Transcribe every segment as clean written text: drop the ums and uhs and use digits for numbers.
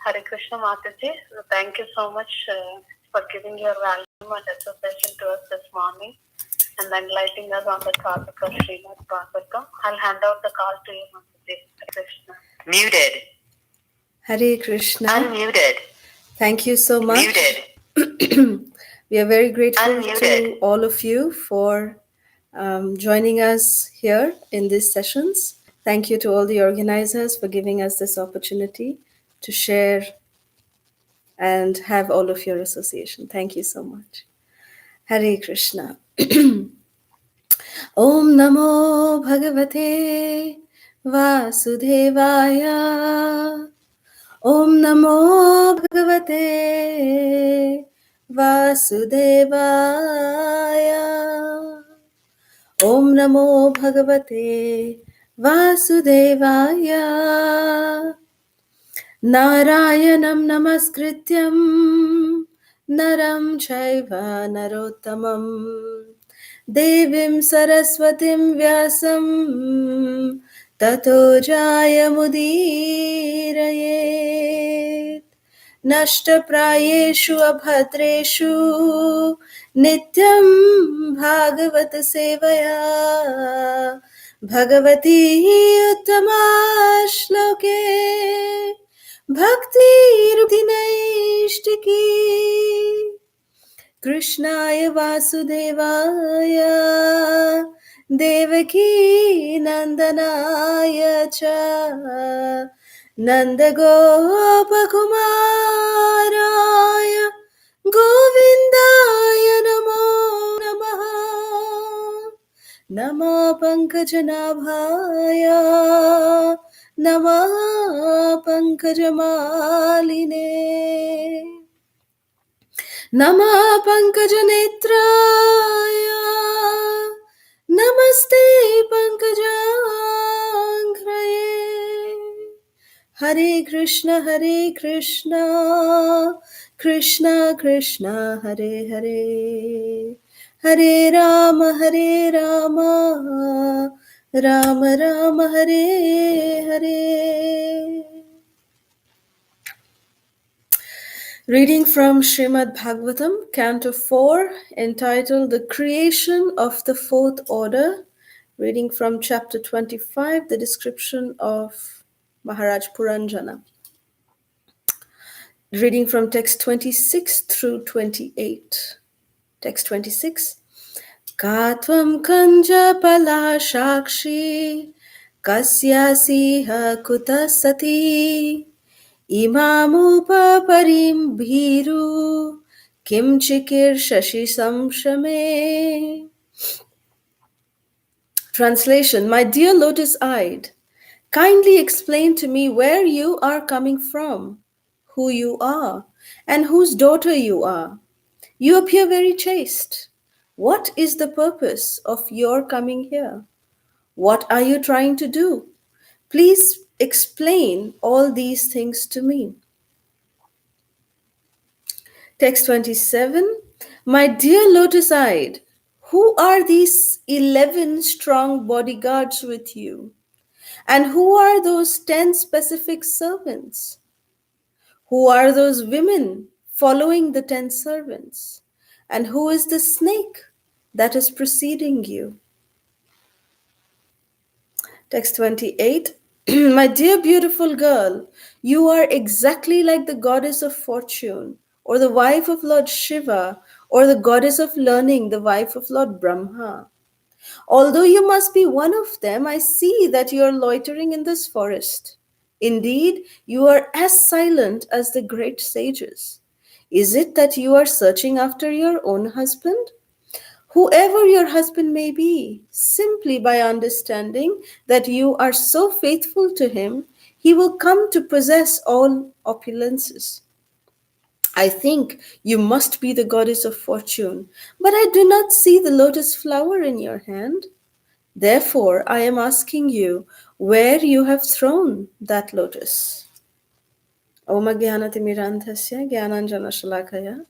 Hare Krishna Mataji. Thank you so much for giving your valuable and association to us this morning and enlightening us on the topic of Srimad Bhagavatam. I'll hand out the call to you, Mataji. Hare Krishna. Muted. Hare Krishna. Unmuted. Thank you so much. Muted. We are very grateful Unmuted. to all of you for joining us here in these sessions. Thank you to all the organizers for giving us this opportunity to share and have all of your association. Thank you so much. Hare Krishna. Om Namo Bhagavate Vasudevaya. Om Namo Bhagavate Vasudevaya. Om Namo Bhagavate Vasudevaya. Narayanam Namaskrityam Naram Chaiva Narottamam Devim Saraswatim Vyasam Tato Jayamudiraye Nashtaprayeshu Abhadreshu Nityam Bhagavat Sevaya Bhagavati Uttama Shloke Bhakti Ruptinaishtiki Krishnaya Vasudevaya Devaki Nandanaya Cha Nandagopakumaraya Govindaya Namo Namaha Nama Pankajanabhaya Nama Pankajamaline Nama Pankajanetraya Namaste Pankajangraye Hare Krishna Krishna Krishna Hare Hare Hare Rama Rama Rama Hare Hare. Reading from Srimad Bhagavatam, Canto 4, entitled The Creation of the Fourth Order. Reading from chapter 25, the description of Maharaj Puranjana. Reading from text 26 through 28. Text 26. Katvam kanja pala shakshi kasyasiha kutasati Imamupaparim bhiru kim chikir shashi samshame. Translation: My dear lotus-eyed, kindly explain to me where you are coming from, who you are, and whose daughter you are. You appear very chaste. What is the purpose of your coming here? What are you trying to do? Please explain all these things to me. Text 27. My dear lotus-eyed, who are these 11 strong bodyguards with you? And who are those 10 specific servants? Who are those women following the 10 servants? And who is the snake that is preceding you? Text 28. My dear beautiful girl, you are exactly like the goddess of fortune, or the wife of Lord Shiva, or the goddess of learning, the wife of Lord Brahma. Although you must be one of them, I see that you are loitering in this forest. Indeed, you are as silent as the great sages. Is it that you are searching after your own husband? Whoever your husband may be, simply by understanding that you are so faithful to him, he will come to possess all opulences. I think you must be the goddess of fortune, but I do not see the lotus flower in your hand. Therefore, I am asking you where you have thrown that lotus. Om Jnanatimirandhasya Jnananjana Shalakaya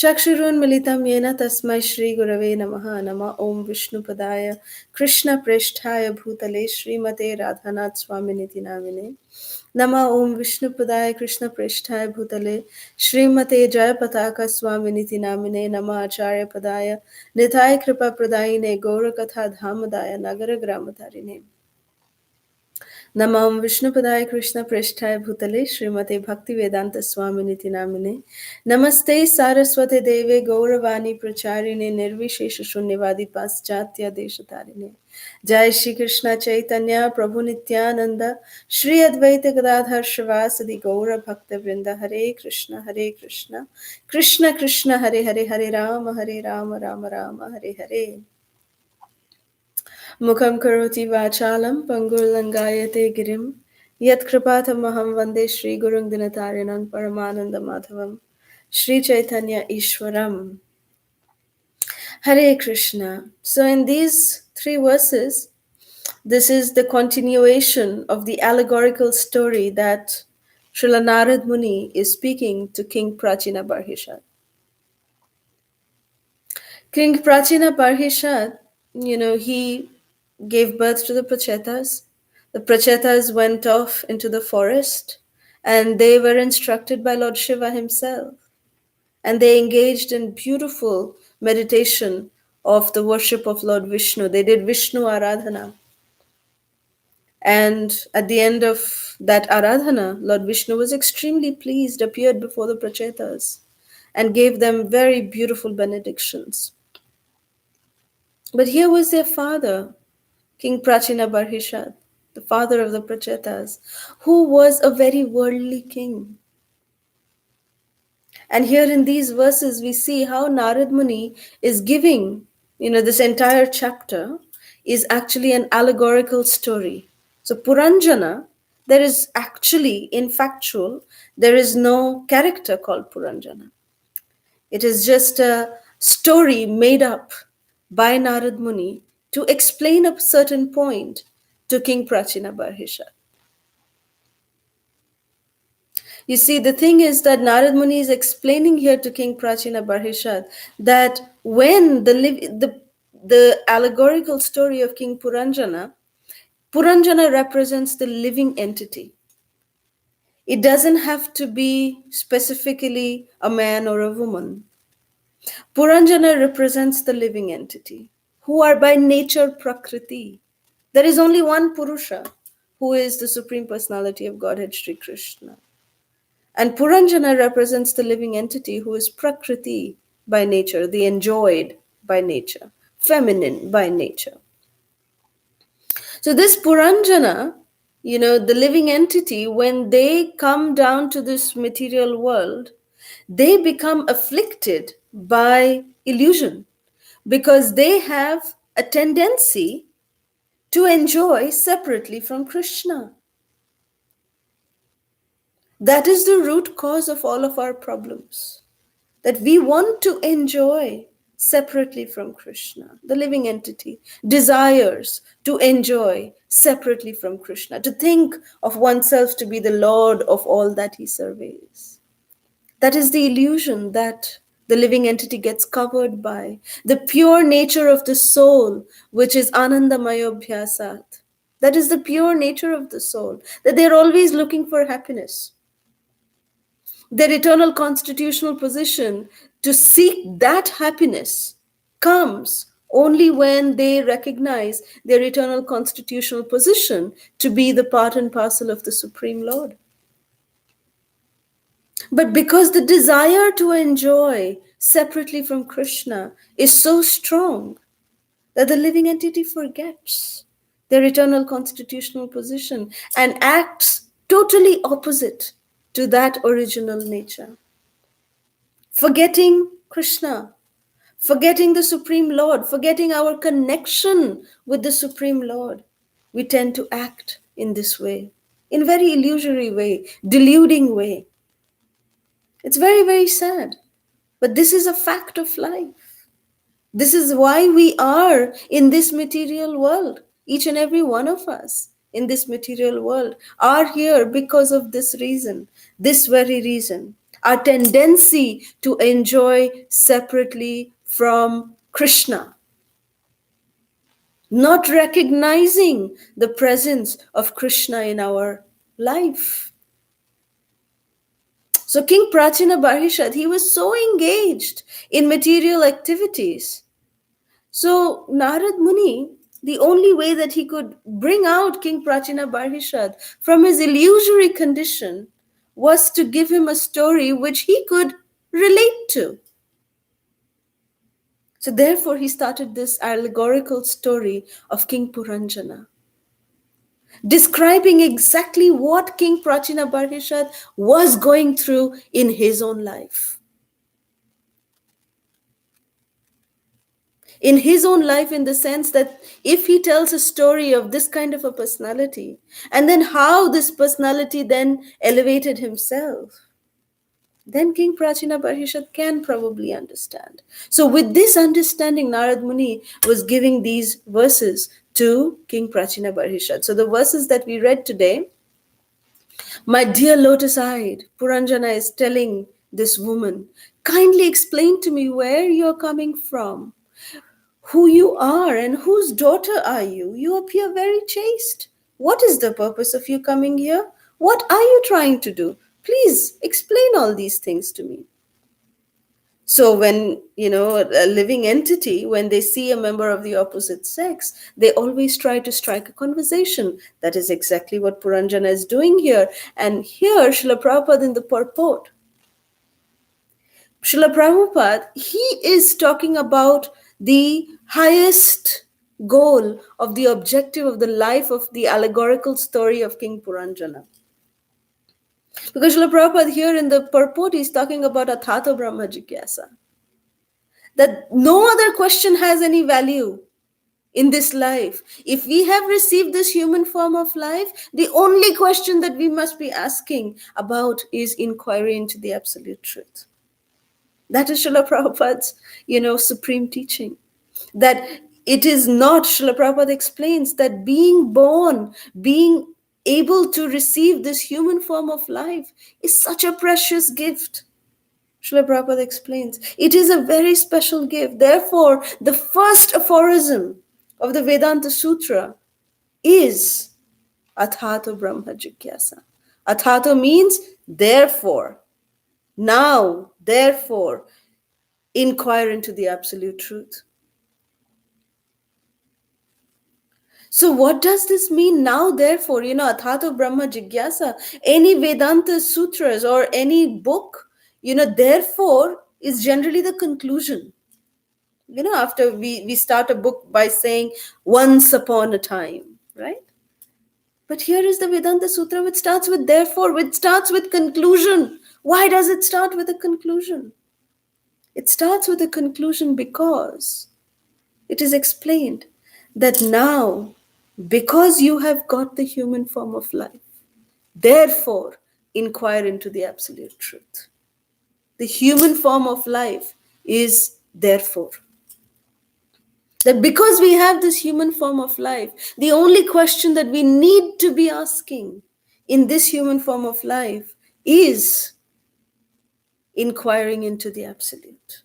चक्षुरुन्मिलितं येन तस्मै श्रीगुरवे नमः नमः ॐ विष्णुपदाय कृष्णप्रेष्ठाय भूतले श्रीमते राधानाथ स्वामिनिति नामिने नमः ॐ विष्णुपदाय कृष्णप्रेष्ठाय भूतले श्रीमते जयपताका स्वामिनिति नामिने नमः आचार्यपदाय निताय कृपाप्रदायिने गौरकथा धामदाय नगरग्रामधारिणे नमः विष्णुपदाय कृष्ण प्रेष्ठाय भूतले श्रीमते भक्ति वेदांत स्वामिनिति नामिने नमस्ते सारस्वते देवे गौरवाणी प्रचारिणे निर्विशेष शून्यवादी पाश्चात्य देशतारिणे जय श्री कृष्ण चैतन्य प्रभु नित्यानंद श्री अद्वैत गदाधर शिवासदि गौर भक्त वृंद हरे कृष्ण कृष्ण कृष्ण हरे हरे हरे राम राम राम हरे हरे मुखं करोति वाचालं पङ्गुर्लङ्घयते गिरिं यत्कृपातमहं वन्दे श्रीगुरुं दिनतारिणं परमानन्दमाधवं Sri Chaitanya ईश्वरम्. Hare Krishna. So in these three verses, this is the continuation of the allegorical story that Srila Narad Muni is speaking to King Prachina Barhishat. King Prachina Parhishat, he gave birth to the Prachetas. The Prachetas went off into the forest and they were instructed by Lord Shiva himself. And they engaged in beautiful meditation of the worship of Lord Vishnu. They did Vishnu Aradhana. And at the end of that Aradhana, Lord Vishnu was extremely pleased, appeared before the Prachetas, and gave them very beautiful benedictions. But here was their father, King Prachina Barhishat, the father of the Prachetas, who was a very worldly king. And here in these verses, we see how Narad Muni is giving, this entire chapter is actually an allegorical story. So, Puranjana, there is actually, in factual, there is no character called Puranjana. It is just a story made up by Narad Muni to explain a certain point to King Prachina Barhishat. You see, the thing is that Narad Muni is explaining here to King Prachina Barhishat that when the allegorical story of King Puranjana, Puranjana represents the living entity. It doesn't have to be specifically a man or a woman. Puranjana represents the living entity, who are by nature Prakriti. There is only one Purusha, who is the Supreme Personality of Godhead, Sri Krishna. And Puranjana represents the living entity who is Prakriti by nature, the enjoyed by nature, feminine by nature. So this Puranjana, the living entity, when they come down to this material world, they become afflicted by illusion because they have a tendency to enjoy separately from Krishna. That is the root cause of all of our problems. That we want to enjoy separately from Krishna. The living entity desires to enjoy separately from Krishna, to think of oneself to be the Lord of all that he surveys. That is the illusion that the living entity gets covered by. The pure nature of the soul, which is Anandamayobhyasat. That is the pure nature of the soul, that they're always looking for happiness. Their eternal constitutional position to seek that happiness comes only when they recognize their eternal constitutional position to be the part and parcel of the Supreme Lord. But because the desire to enjoy separately from Krishna is so strong that the living entity forgets their eternal constitutional position and acts totally opposite to that original nature. Forgetting Krishna, forgetting the Supreme Lord, forgetting our connection with the Supreme Lord, we tend to act in this way, in very illusory way, deluding way. It's very, very sad, but this is a fact of life. This is why we are in this material world. Each and every one of us in this material world are here because of this reason, this very reason. our tendency to enjoy separately from Krishna, not recognizing the presence of Krishna in our life. So King Prachina Barhishad, he was so engaged in material activities. So Narad Muni, the only way that he could bring out King Prachina Barhishad from his illusory condition was to give him a story which he could relate to. So therefore he started this allegorical story of King Puranjana, describing exactly what King Prachina Barhishad was going through in his own life. In his own life, in the sense that if he tells a story of this kind of a personality, and then how this personality then elevated himself, then King Prachina Barhishad can probably understand. So, with this understanding, Narad Muni was giving these verses to King Prachina Barhishad. So, the verses that we read today, my dear lotus eyed, Puranjana is telling this woman, kindly explain to me where you're coming from, who you are, and whose daughter are you. You appear very chaste. What is the purpose of you coming here? What are you trying to do? Please explain all these things to me. So when, a living entity, when they see a member of the opposite sex, they always try to strike a conversation. That is exactly what Puranjana is doing here. And here, Srila Prabhupada in the purport, Srila Prabhupada, he is talking about the highest goal of the objective of the life of the allegorical story of King Puranjana. Because Srila Prabhupada here in the purport is talking about Athato Brahma Jigyasa. That no other question has any value in this life. If we have received this human form of life, the only question that we must be asking about is inquiry into the absolute truth. That is Srila Prabhupada's, supreme teaching. That it is not, Srila Prabhupada explains, that being born, being able to receive this human form of life is such a precious gift. Srila Prabhupada explains, it is a very special gift. Therefore, the first aphorism of the Vedanta Sutra is Athato Brahma Jigyasa. Athato means therefore, now, therefore, inquire into the absolute truth. So what does this mean now, therefore? Athato Brahma Jigyasa, any Vedanta sutras or any book, therefore is generally the conclusion. After we start a book by saying once upon a time, right? But here is the Vedanta Sutra which starts with therefore, which starts with conclusion. Why does it start with a conclusion? It starts with a conclusion because it is explained that now, because you have got the human form of life, therefore inquire into the absolute truth. The human form of life is therefore. That because we have this human form of life, the only question that we need to be asking in this human form of life is inquiring into the absolute.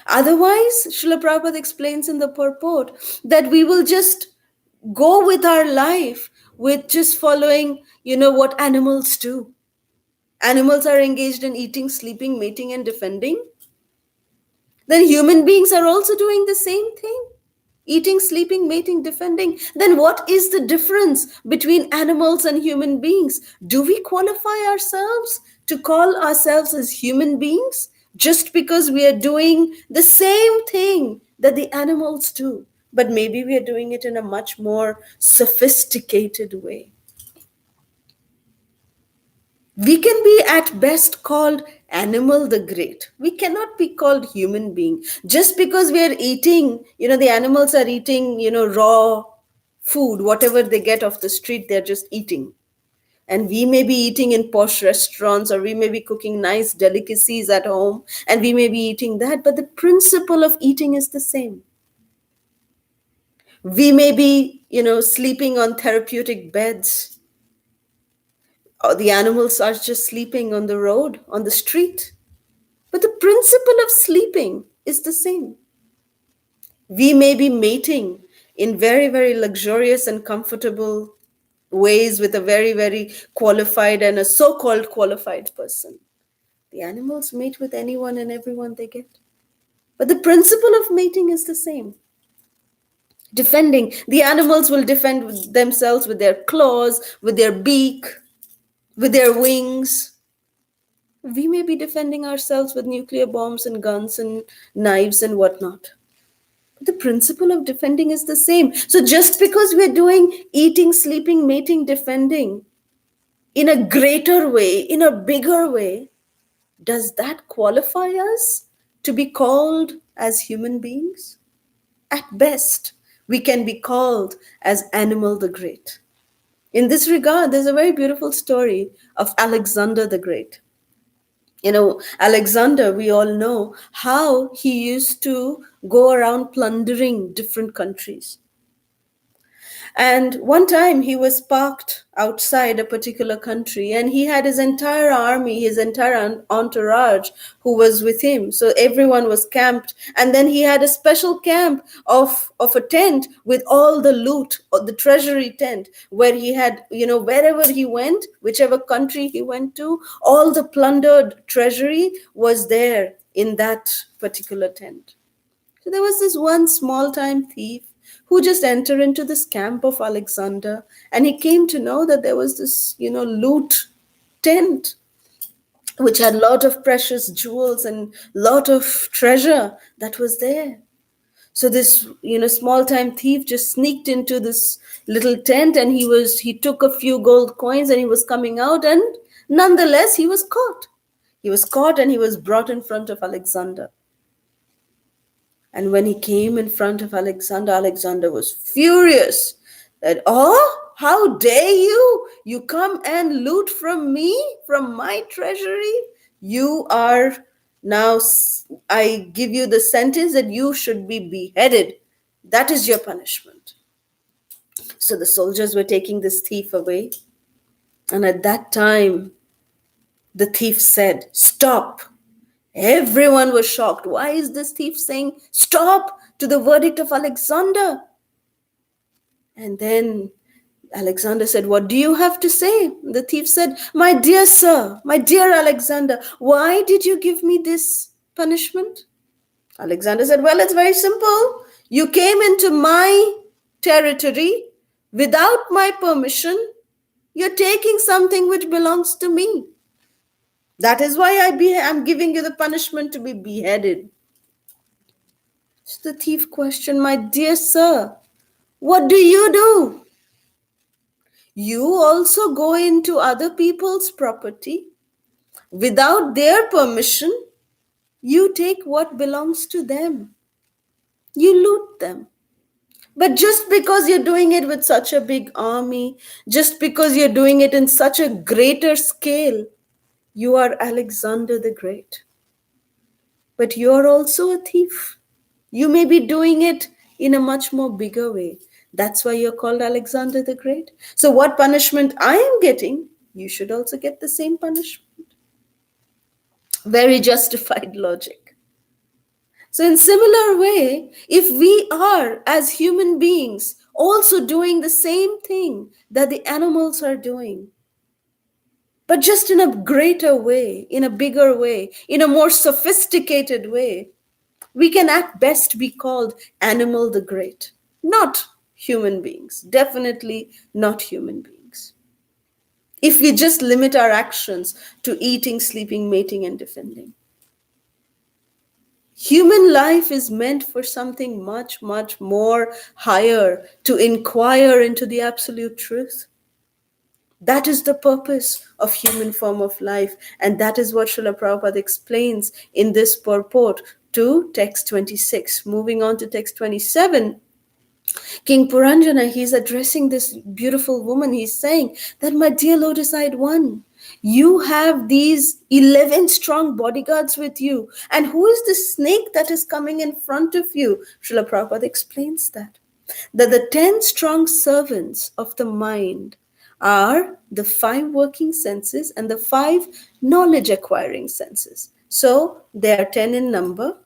Otherwise, Srila Prabhupada explains in the purport that we will just go with our life with just following, what animals do. Animals are engaged in eating, sleeping, mating, and defending. Then human beings are also doing the same thing. Eating, sleeping, mating, defending. Then what is the difference between animals and human beings? Do we qualify ourselves to call ourselves as human beings just because we are doing the same thing that the animals do? But maybe we are doing it in a much more sophisticated way. We can be at best called animal the great. We cannot be called human being. Just because we are eating, the animals are eating, raw food, whatever they get off the street, they're just eating. And we may be eating in posh restaurants, or we may be cooking nice delicacies at home, and we may be eating that, but the principle of eating is the same. We may be, sleeping on therapeutic beds, The animals are just sleeping on the road, on the street. But the principle of sleeping is the same. We may be mating in very, very luxurious and comfortable ways with a very, very qualified and a so called qualified person. The animals mate with anyone and everyone they get. But the principle of mating is the same. Defending. The animals will defend themselves with their claws, with their beak, with their wings. We may be defending ourselves with nuclear bombs and guns and knives and whatnot. But the principle of defending is the same. So just because we're doing eating, sleeping, mating, defending in a greater way, in a bigger way, does that qualify us to be called as human beings? At best, we can be called as animal the great. In this regard, there's a very beautiful story of Alexander the Great. Alexander, we all know how he used to go around plundering different countries. And one time he was parked outside a particular country and he had his entire army, his entire entourage who was with him. So everyone was camped. And then he had a special camp of a tent with all the loot, or the treasury tent, where he had, wherever he went, whichever country he went to, all the plundered treasury was there in that particular tent. So there was this one small time thief who just entered into this camp of Alexander, and he came to know that there was this, loot tent which had a lot of precious jewels and lot of treasure that was there. So this, small time thief just sneaked into this little tent, and he took a few gold coins and he was coming out, and nonetheless he was caught. He was caught and he was brought in front of Alexander. And when he came in front of Alexander, Alexander was furious that, oh, how dare you? You come and loot from me, from my treasury. You are now, I give you the sentence that you should be beheaded. That is your punishment. So the soldiers were taking this thief away. And at that time, the thief said, stop. Everyone was shocked. Why is this thief saying stop to the verdict of Alexander? And then Alexander said, what do you have to say? The thief said, my dear sir, my dear Alexander, why did you give me this punishment? Alexander said, well, it's very simple. You came into my territory without my permission. You're taking something which belongs to me. That is why I'm giving you the punishment to be beheaded. So the thief questioned, my dear sir, what do you do? You also go into other people's property without their permission. You take what belongs to them. You loot them. But just because you're doing it with such a big army, just because you're doing it in such a greater scale, you are Alexander the Great. But you're also a thief. You may be doing it in a much more bigger way. That's why you're called Alexander the Great. So what punishment I am getting, you should also get the same punishment. Very justified logic. So in similar way, if we are as human beings also doing the same thing that the animals are doing, but just in a greater way, in a bigger way, in a more sophisticated way, we can at best be called animal the great, not human beings, definitely not human beings. If we just limit our actions to eating, sleeping, mating, and defending. Human life is meant for something much, much more higher, to inquire into the absolute truth. That is the purpose of human form of life. And that is what Srila Prabhupada explains in this purport to text 26. Moving on to text 27, King Puranjana, he's addressing this beautiful woman. He's saying that, my dear lotus-eyed one, you have these 11 strong bodyguards with you. And who is the snake that is coming in front of you? Srila Prabhupada explains that the 10 strong servants of the mind are the five working senses and the five knowledge acquiring senses. So they are 10 in number,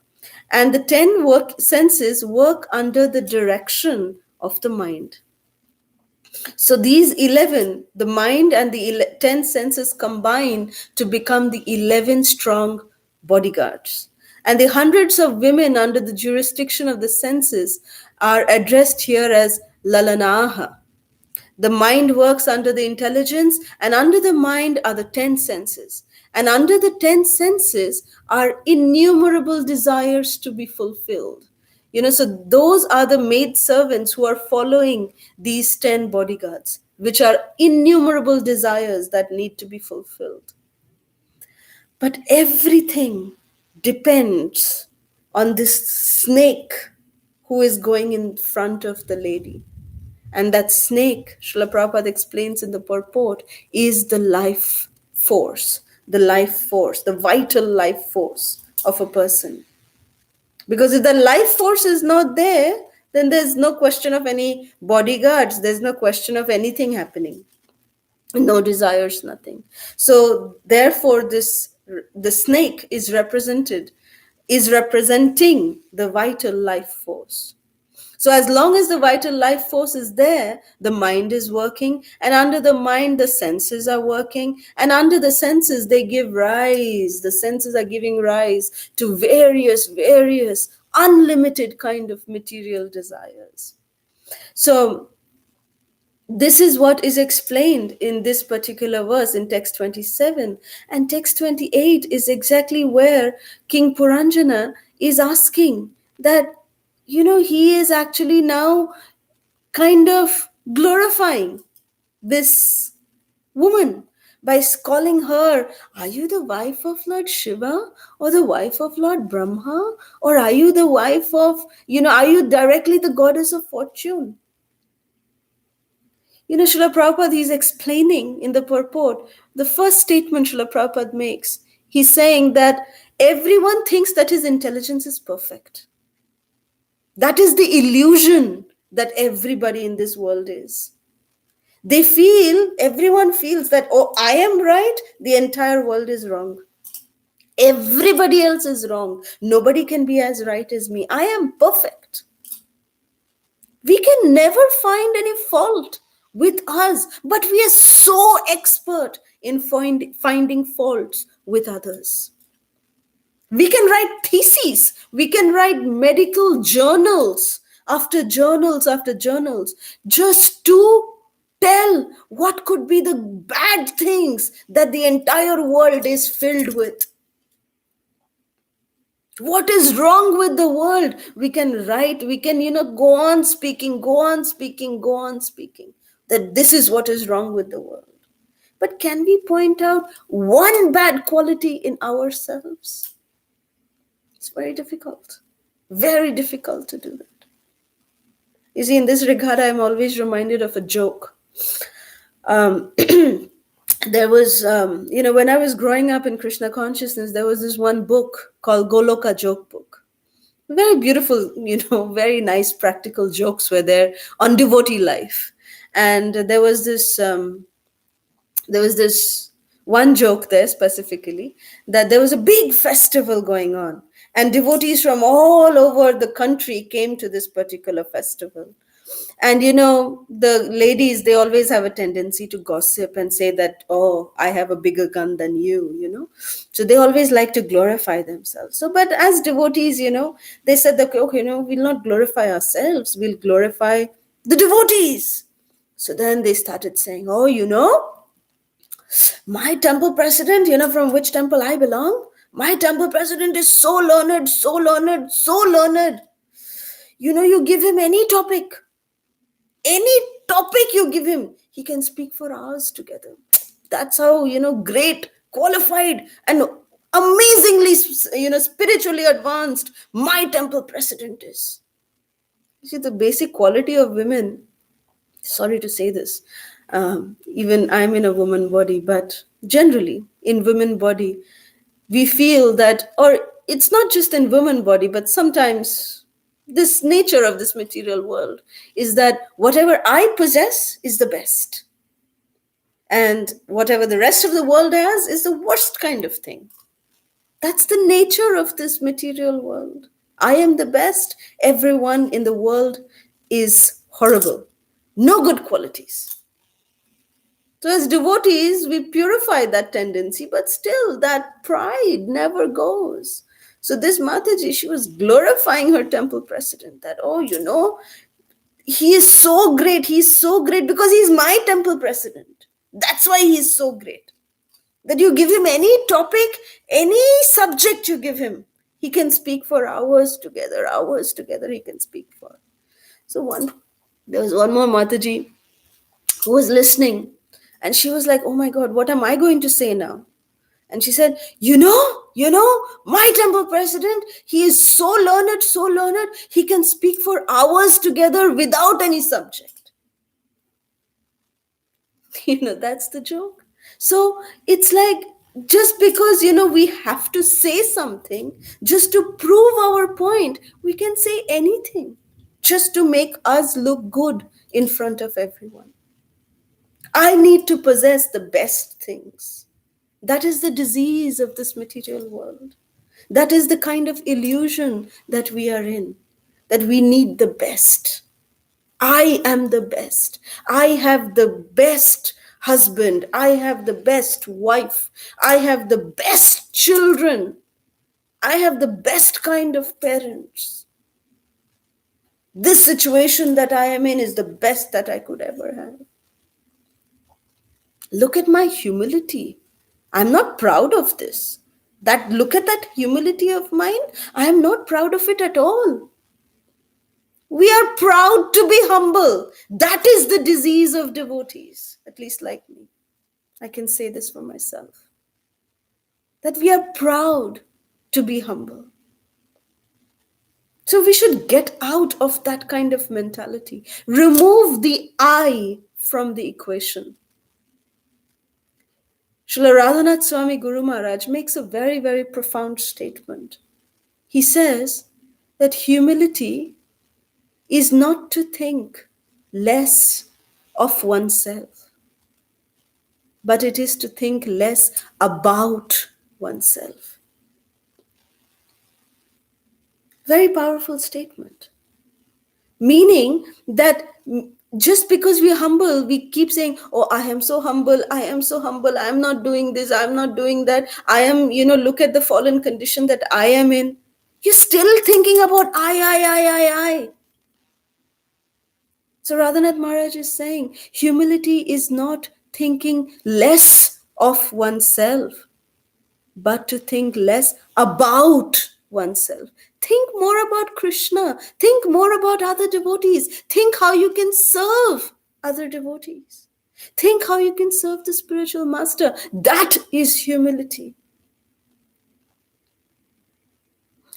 and the 10 senses work under the direction of the mind. So these 11, the mind and the 10 senses combine to become the 11 strong bodyguards. And the hundreds of women under the jurisdiction of the senses are addressed here as Lalanaha. The mind works under the intelligence, and under the mind are the 10 senses. And under the 10 senses are innumerable desires to be fulfilled. So those are the maid servants who are following these 10 bodyguards, which are innumerable desires that need to be fulfilled. But everything depends on this snake who is going in front of the lady. And that snake, Srila Prabhupada explains in the purport, is the life force, the vital life force of a person. Because if the life force is not there, then there's no question of any bodyguards, there's no question of anything happening. No desires, nothing. So therefore, the snake is representing the vital life force. So as long as the vital life force is there, the mind is working, and under the mind, the senses are working, and under the senses, the senses are giving rise to various, unlimited kind of material desires. So this is what is explained in this particular verse in text 27. And text 28 is exactly where King Puranjana is asking that, he is actually now kind of glorifying this woman by calling her, are you the wife of Lord Shiva or the wife of Lord Brahma? Or are you the wife of, are you directly the goddess of fortune? Srila Prabhupada is explaining in the purport, the first statement Srila Prabhupada makes, he's saying that everyone thinks that his intelligence is perfect. That is the illusion that everybody in this world is. Everyone feels that, oh, I am right, the entire world is wrong. Everybody else is wrong. Nobody can be as right as me. I am perfect. We can never find any fault with us, but we are so expert in finding faults with others. We can write theses, we can write medical journals after journals after journals just to tell what could be the bad things that the entire world is filled with. What is wrong with the world? We can write, we can, go on speaking, that this is what is wrong with the world. But can we point out one bad quality in ourselves? It's very difficult to do that. You see, in this regard, I'm always reminded of a joke. There was, when I was growing up in Krishna consciousness, there was this one book called Goloka Joke Book. Very beautiful, very nice practical jokes were there on devotee life. And there was this one joke there specifically, that there was a big festival going on, and devotees from all over the country came to this particular festival. And the ladies, they always have a tendency to gossip and say that, oh, I have a bigger gun than you. So they always like to glorify themselves. So, but as devotees, they said that, okay, we'll not glorify ourselves, we'll glorify the devotees. So then they started saying, oh, my temple president, from which temple I belong, my temple president is so learned. You give him any topic you give him, he can speak for hours together. That's how, great, qualified, and amazingly, spiritually advanced my temple president is. You see, the basic quality of women, sorry to say this, even I'm in a woman body, but generally in women body, we feel that, or it's not just in woman body, but sometimes this nature of this material world is that whatever I possess is the best. and whatever the rest of the world has is the worst kind of thing. That's the nature of this material world. I am the best, everyone in the world is horrible. No good qualities. So, as devotees, we purify that tendency, but still, that pride never goes. So, this Mataji, she was glorifying her temple president that, oh, he is so great. He's so great because he's my temple president. That's why he's so great. That you give him any topic, any subject you give him, he can speak for hours together, he can speak for. So, there was one more Mataji who was listening, and she was like, oh my God, what am I going to say now? And she said, my temple president, he is so learned, he can speak for hours together without any subject. That's the joke. So it's like, just because, we have to say something, just to prove our point, we can say anything, just to make us look good in front of everyone. I need to possess the best things. That is the disease of this material world. That is the kind of illusion that we are in, that we need the best. I am the best. I have the best husband. I have the best wife. I have the best children. I have the best kind of parents. This situation that I am in is the best that I could ever have. Look at my humility. I'm not proud of this. Look at that humility of mine. I am not proud of it at all. We are proud to be humble. That is the disease of devotees, at least like me. I can say this for myself. That we are proud to be humble. So we should get out of that kind of mentality. Remove the I from the equation. Srila Radhanath Swami Guru Maharaj makes a very, very profound statement. He says that humility is not to think less of oneself, but it is to think less about oneself. Very powerful statement. Meaning that just because we are humble, we keep saying, oh, I am so humble, I am so humble, I am not doing this, I am not doing that, I am, look at the fallen condition that I am in. You're still thinking about I. So Radhanath Maharaj is saying, humility is not thinking less of oneself, but to think less about oneself. Think more about Krishna. Think more about other devotees. Think how you can serve other devotees. Think how you can serve the spiritual master. That is humility.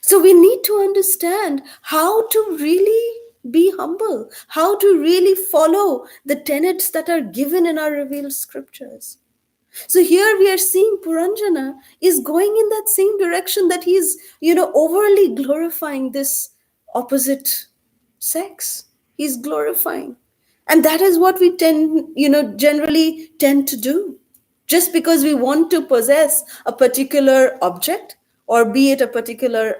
So we need to understand how to really be humble, how to really follow the tenets that are given in our revealed scriptures. So here we are seeing Puranjana is going in that same direction, that he is, overly glorifying this opposite sex. He's glorifying. And that is what we generally tend to do. Just because we want to possess a particular object, or be it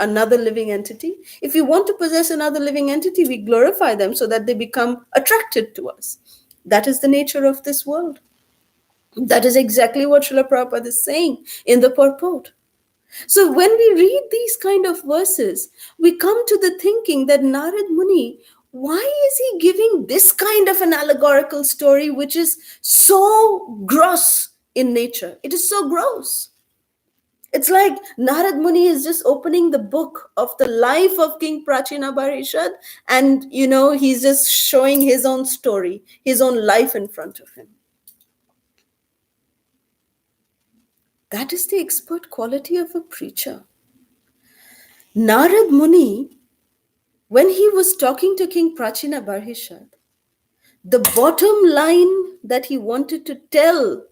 another living entity. If we want to possess another living entity, we glorify them so that they become attracted to us. That is the nature of this world. That is exactly what Srila Prabhupada is saying in the purport. So when we read these kind of verses, we come to the thinking that Narad Muni, why is he giving this kind of an allegorical story which is so gross in nature? It is so gross. It's like Narad Muni is just opening the book of the life of King Prachina Barishad, and he's just showing his own story, his own life in front of him. That is the expert quality of a preacher. Narad Muni, when he was talking to King Prachina Barishad, the bottom line that he wanted to tell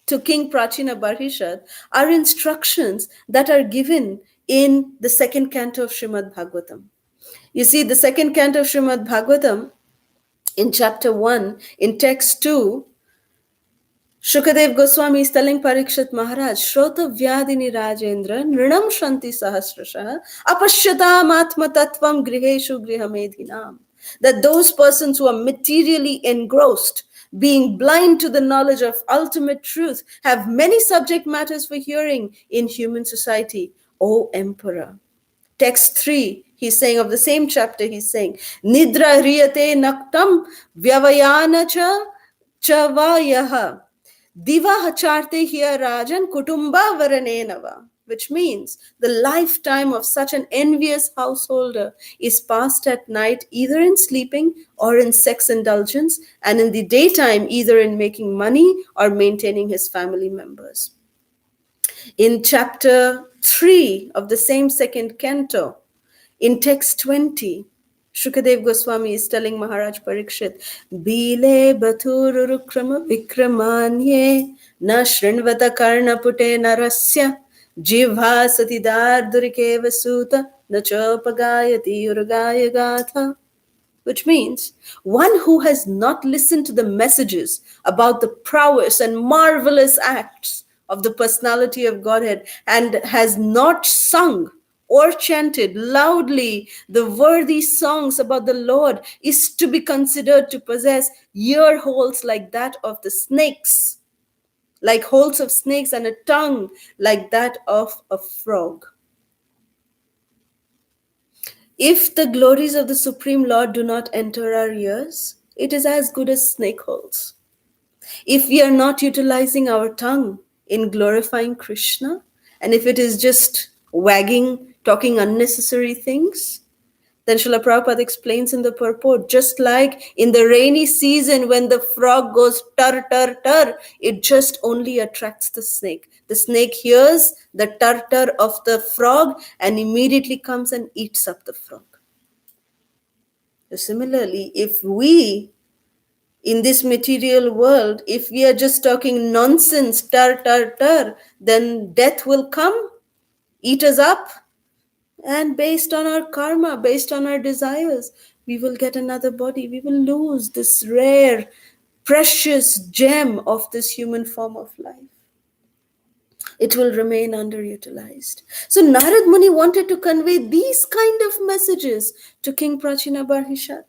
to King Prachina Barishad are instructions that are given in the second canto of Srimad Bhagavatam. You see, the second canto of Srimad Bhagavatam, in chapter 1, in text 2, Shukadev Goswami is telling Parikshit Maharaj, Shrota Vyadini Rajendra, Nrinam Shanti Sahasrasha, Apashyatam Atma Tattvam Griheshu Grihamedhinam. That those persons who are materially engrossed, being blind to the knowledge of ultimate truth, have many subject matters for hearing in human society. O Emperor. Text 3, he's saying of the same chapter, he's saying, Nidra Riyate Naktam Vyavayana Chavayaha. Diva hacharte hiya rajan kutumba varanenava, which means the lifetime of such an envious householder is passed at night either in sleeping or in sex indulgence, and in the daytime either in making money or maintaining his family members. In chapter 3 of the same second canto, in text 20, Shukadev Goswami is telling Maharaj Parikshit, Bile Bathurukrama Vikramanye Na Shrinvata Karna Pute Narasya Jivha Satidar Durikeva Suta Na Chopagayati Urgaya Gatha, which means one who has not listened to the messages about the prowess and marvelous acts of the personality of Godhead and has not sung or chanted loudly the worthy songs about the Lord is to be considered to possess ear holes like that of the snakes, like holes of snakes, and a tongue like that of a frog. If the glories of the Supreme Lord do not enter our ears, it is as good as snake holes. If we are not utilizing our tongue in glorifying Krishna, and if it is just wagging, talking unnecessary things, then Srila Prabhupada explains in the purport, just like in the rainy season when the frog goes tar, tar, tar, it just only attracts the snake. The snake hears the tar, tar of the frog and immediately comes and eats up the frog. So similarly, if we, in this material world, if we are just talking nonsense, tar, tar, tar, then death will come, eat us up, and based on our karma, based on our desires, we will get another body. We will lose this rare, precious gem of this human form of life. It will remain underutilized. So Narad Muni wanted to convey these kind of messages to King Prachina Barhishat.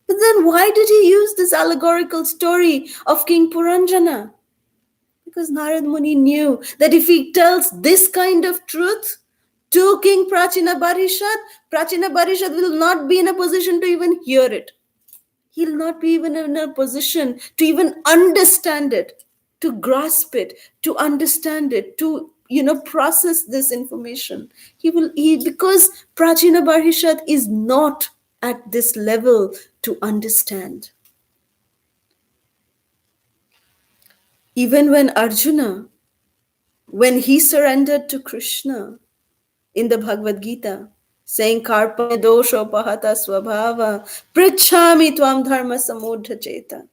But then why did he use this allegorical story of King Puranjana? Because Narad Muni knew that if he tells this kind of truth to King Prachina Barhishat will not be in a position to even hear it. He'll not be even in a position to even understand it, to grasp it, to understand it, to process this information. Because Prachina Barhishat is not at this level to understand. Even when Arjuna, when he surrendered to Krishna in the Bhagavad Gita, saying Karpa dosho pahata swabhava prichhami tvam dharma samudha cheta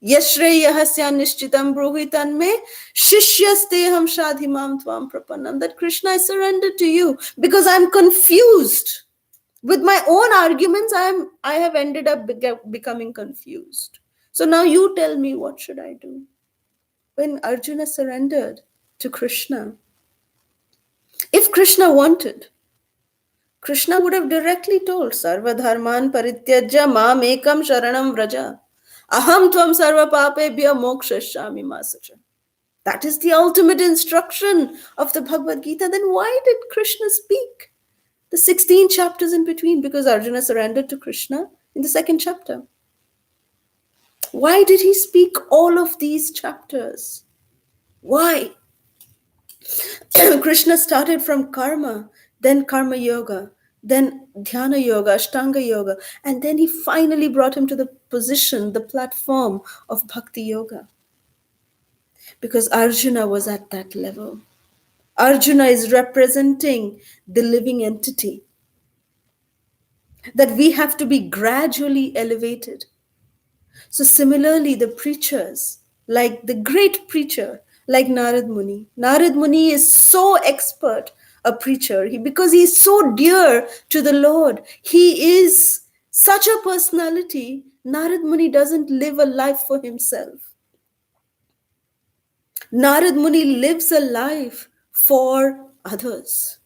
yashreyahasya nishchitam bruhitan me shishyasteham shadhimam tvam prapannam, that Krishna, I surrender to you because I'm confused. With my own arguments, I have ended up becoming confused. So now you tell me, what should I do? When Arjuna surrendered to Krishna, if Krishna wanted, Krishna would have directly told, Sarva dharman parityajya mam ekam sharanam vraja. Aham tvam sarva papebhya mokshashyami masacha. That is the ultimate instruction of the Bhagavad Gita. Then why did Krishna speak the 16 chapters in between? Because Arjuna surrendered to Krishna in the second chapter. Why did he speak all of these chapters? Why? Krishna started from karma, then karma yoga, then dhyana yoga, ashtanga yoga, and then he finally brought him to the position, the platform of bhakti yoga. Because Arjuna was at that level. Arjuna is representing the living entity, that we have to be gradually elevated. So similarly, the preachers, like the great preacher, like Narad Muni. Narad Muni is so expert a preacher because he is so dear to the Lord. He is such a personality. Narad Muni doesn't live a life for himself. Narad Muni lives a life for others.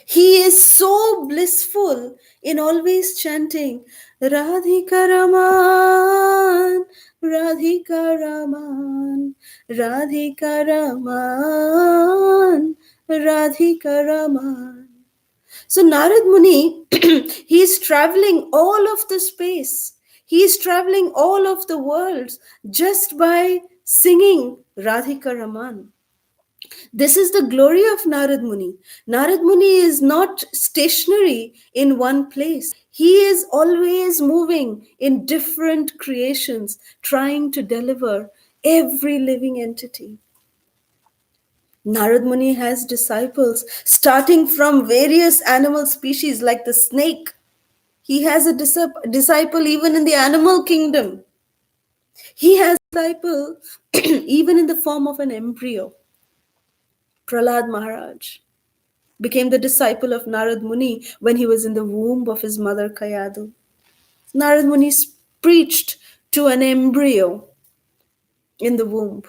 He is so blissful in always chanting Radhika Raman, Radhika Raman, Radhika Raman, Radhika Raman. So Narad Muni, he is traveling all of the space. He is traveling all of the worlds just by singing Radhika Raman. This is the glory of Narad Muni. Narad Muni is not stationary in one place. He is always moving in different creations, trying to deliver every living entity. Narad Muni has disciples starting from various animal species like the snake. He has a disciple even in the animal kingdom. He has a disciple even in the form of an embryo. Prahlad Maharaj became the disciple of Narad Muni when he was in the womb of his mother Kayadu. Narad Muni preached to an embryo in the womb.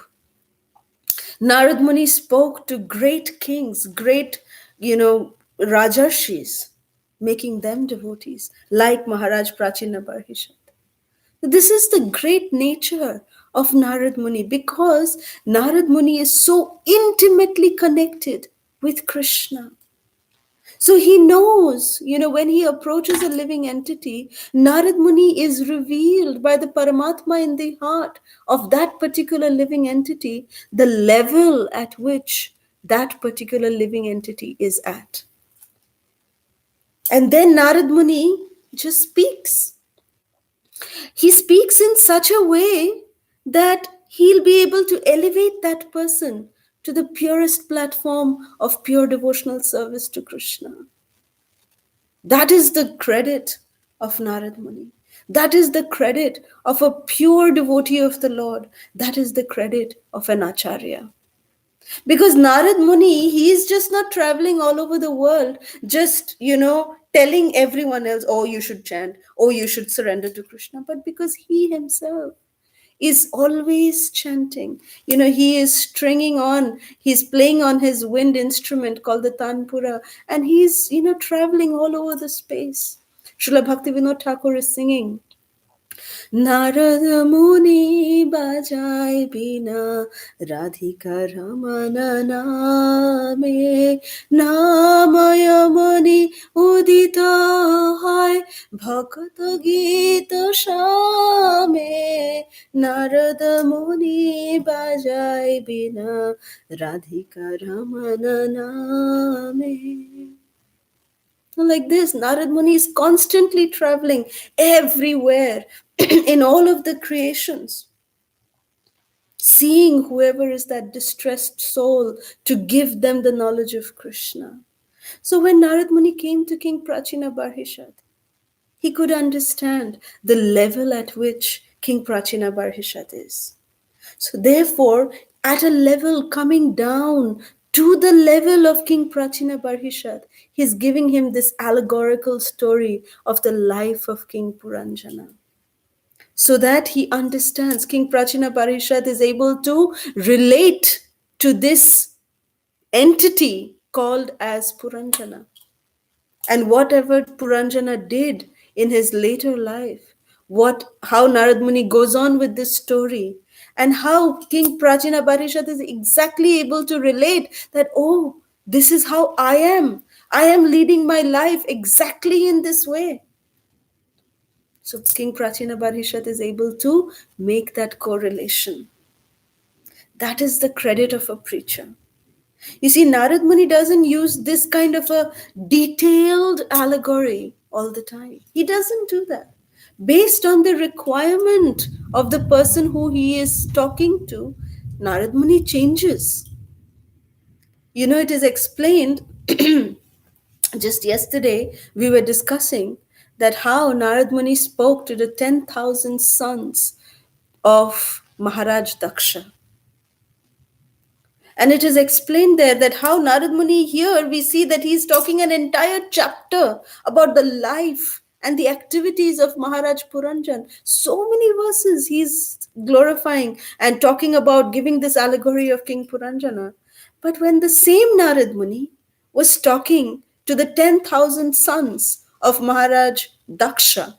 Narad Muni spoke to great kings, great, Rajarshis, making them devotees, like Maharaj Prachina Barhishat. This is the great nature of Narad Muni because Narad Muni is so intimately connected with Krishna. So he knows, when he approaches a living entity, Narad Muni is revealed by the Paramatma in the heart of that particular living entity, the level at which that particular living entity is at. And then Narad Muni just speaks. He speaks in such a way that he'll be able to elevate that person to the purest platform of pure devotional service to Krishna. That is the credit of Narad Muni. That is the credit of a pure devotee of the Lord. That is the credit of an Acharya. Because Narad Muni, he is just not traveling all over the world, just, telling everyone else, oh, you should chant, oh, you should surrender to Krishna, but because he himself is always chanting. He is stringing on, he's playing on his wind instrument called the Tanpura, and he's, traveling all over the space. Srila Bhaktivinoda Thakur is singing, Narad मुनि बजाय बिना राधिका रमन नामे नामय मुनि उदित হয় ভকত গীত শামে নারদ মুনি বাজায় বিনা রাধিকা রমন নামে. Like this, Narad Muni is constantly traveling everywhere in all of the creations, seeing whoever is that distressed soul to give them the knowledge of Krishna. So when Narad Muni came to King Prachina Barhishat, he could understand the level at which King Prachina Barhishat is. So therefore, at a level coming down to the level of King Prachina Barhishat, he's giving him this allegorical story of the life of King Puranjana. So that he understands, King Prachina Barhishat is able to relate to this entity called as Puranjana. And whatever Puranjana did in his later life, how Narad Muni goes on with this story, and how King Prachina Barhishat is exactly able to relate that, oh, this is how I am. I am leading my life exactly in this way. So King Prachina Barhishat is able to make that correlation. That is the credit of a preacher. You see, Narad Muni doesn't use this kind of a detailed allegory all the time. He doesn't do that. Based on the requirement of the person who he is talking to, Narad Muni changes. It is explained, just yesterday we were discussing that how Narad Muni spoke to the 10,000 sons of Maharaj Daksha. And it is explained there that how Narad Muni here, we see that he is talking an entire chapter about the life and the activities of Maharaj Puranjan. So many verses he's glorifying and talking about, giving this allegory of King Puranjana. But when the same Narad Muni was talking to the 10,000 sons of Maharaj Daksha,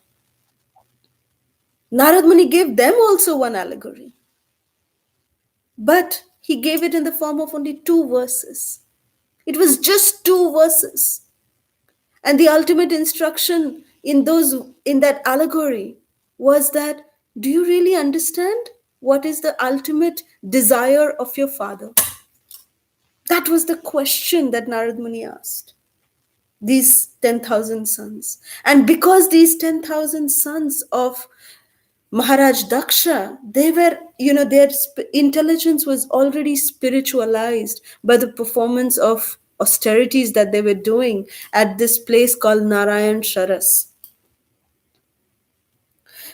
Narad Muni gave them also one allegory. But he gave it in the form of only two verses. It was just two verses. And the ultimate instruction in that allegory was that, do you really understand what is the ultimate desire of your father? That was the question that Narad Muni asked these 10,000 sons. And because these 10,000 sons of Maharaj Daksha, they were, their intelligence was already spiritualized by the performance of austerities that they were doing at this place called Narayan Sharas.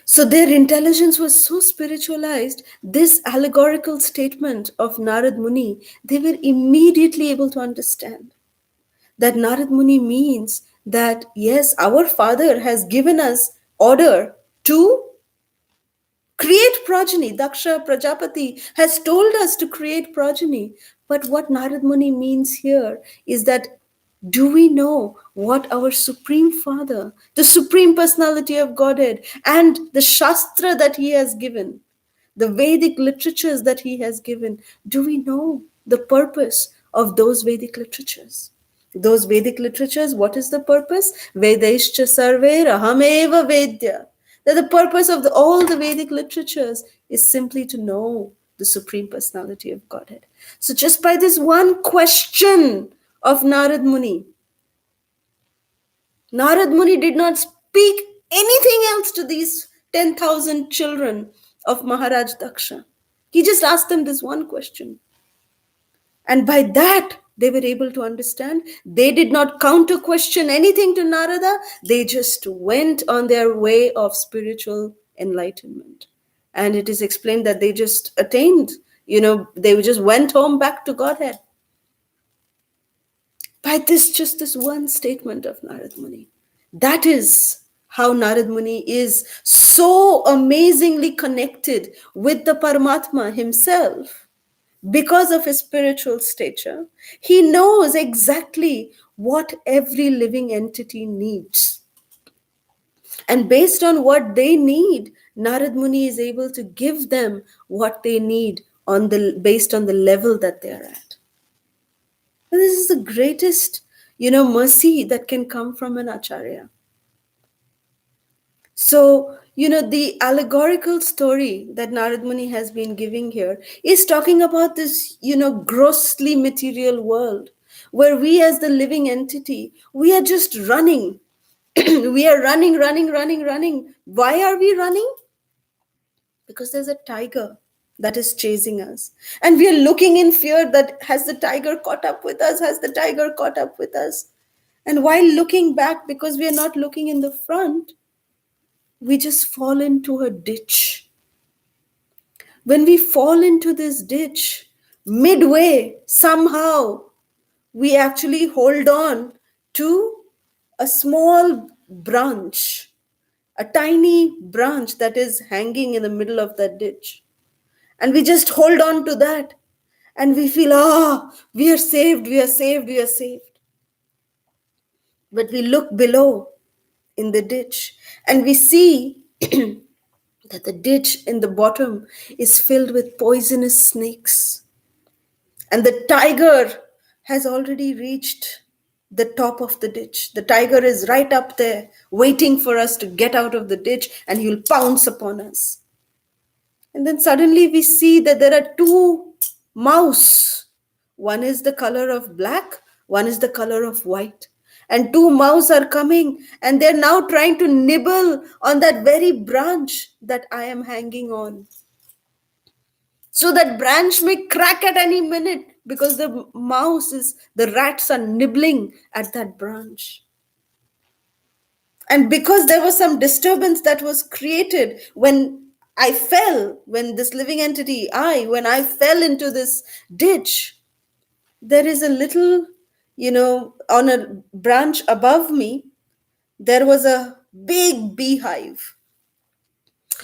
So their intelligence was so spiritualized, this allegorical statement of Narad Muni, they were immediately able to understand that Narad Muni means that, yes, our father has given us order to create progeny. Daksha Prajapati has told us to create progeny. But what Narad Muni means here is that, do we know what our Supreme Father, the Supreme Personality of Godhead, and the Shastra that He has given, the Vedic literatures that He has given, do we know the purpose of those Vedic literatures? Those Vedic literatures, what is the purpose? Vedaischa sarve rahameva vedya. That the purpose of all the Vedic literatures is simply to know the Supreme Personality of Godhead. So just by this one question of Narad Muni, Narad Muni did not speak anything else to these 10,000 children of Maharaj Daksha. He just asked them this one question. And by that, they were able to understand. They did not counter question anything to Narada. They just went on their way of spiritual enlightenment. And it is explained that they just attained, they just went home back to Godhead. By just this one statement of Narad Muni. That is how Narad Muni is so amazingly connected with the Paramatma himself. Because of his spiritual stature, he knows exactly what every living entity needs. And based on what they need, Narad Muni is able to give them what they need based on the level that they are at. And this is the greatest, mercy that can come from an acharya. So, the allegorical story that Narad Muni has been giving here is talking about this, grossly material world where we as the living entity, we are just running. We are running, running, running, running. Why are we running? Because there's a tiger that is chasing us. And we are looking in fear that, has the tiger caught up with us? Has the tiger caught up with us? And while looking back, because we are not looking in the front, we just fall into a ditch. When we fall into this ditch, midway, somehow, we actually hold on to a small branch, a tiny branch that is hanging in the middle of that ditch. And we just hold on to that. And we feel, we are saved, we are saved, we are saved. But we look below in the ditch and we see that the ditch in the bottom is filled with poisonous snakes. And the tiger has already reached the top of the ditch. The tiger is right up there, waiting for us to get out of the ditch, and he will pounce upon us. And then suddenly we see that there are two mouse. One is the color of black, one is the color of white. And two mouse are coming and they're now trying to nibble on that very branch that I am hanging on. So that branch may crack at any minute because the rats are nibbling at that branch. And because there was some disturbance that was created when when this living entity, when I fell into this ditch, there is a little, on a branch above me, there was a big beehive.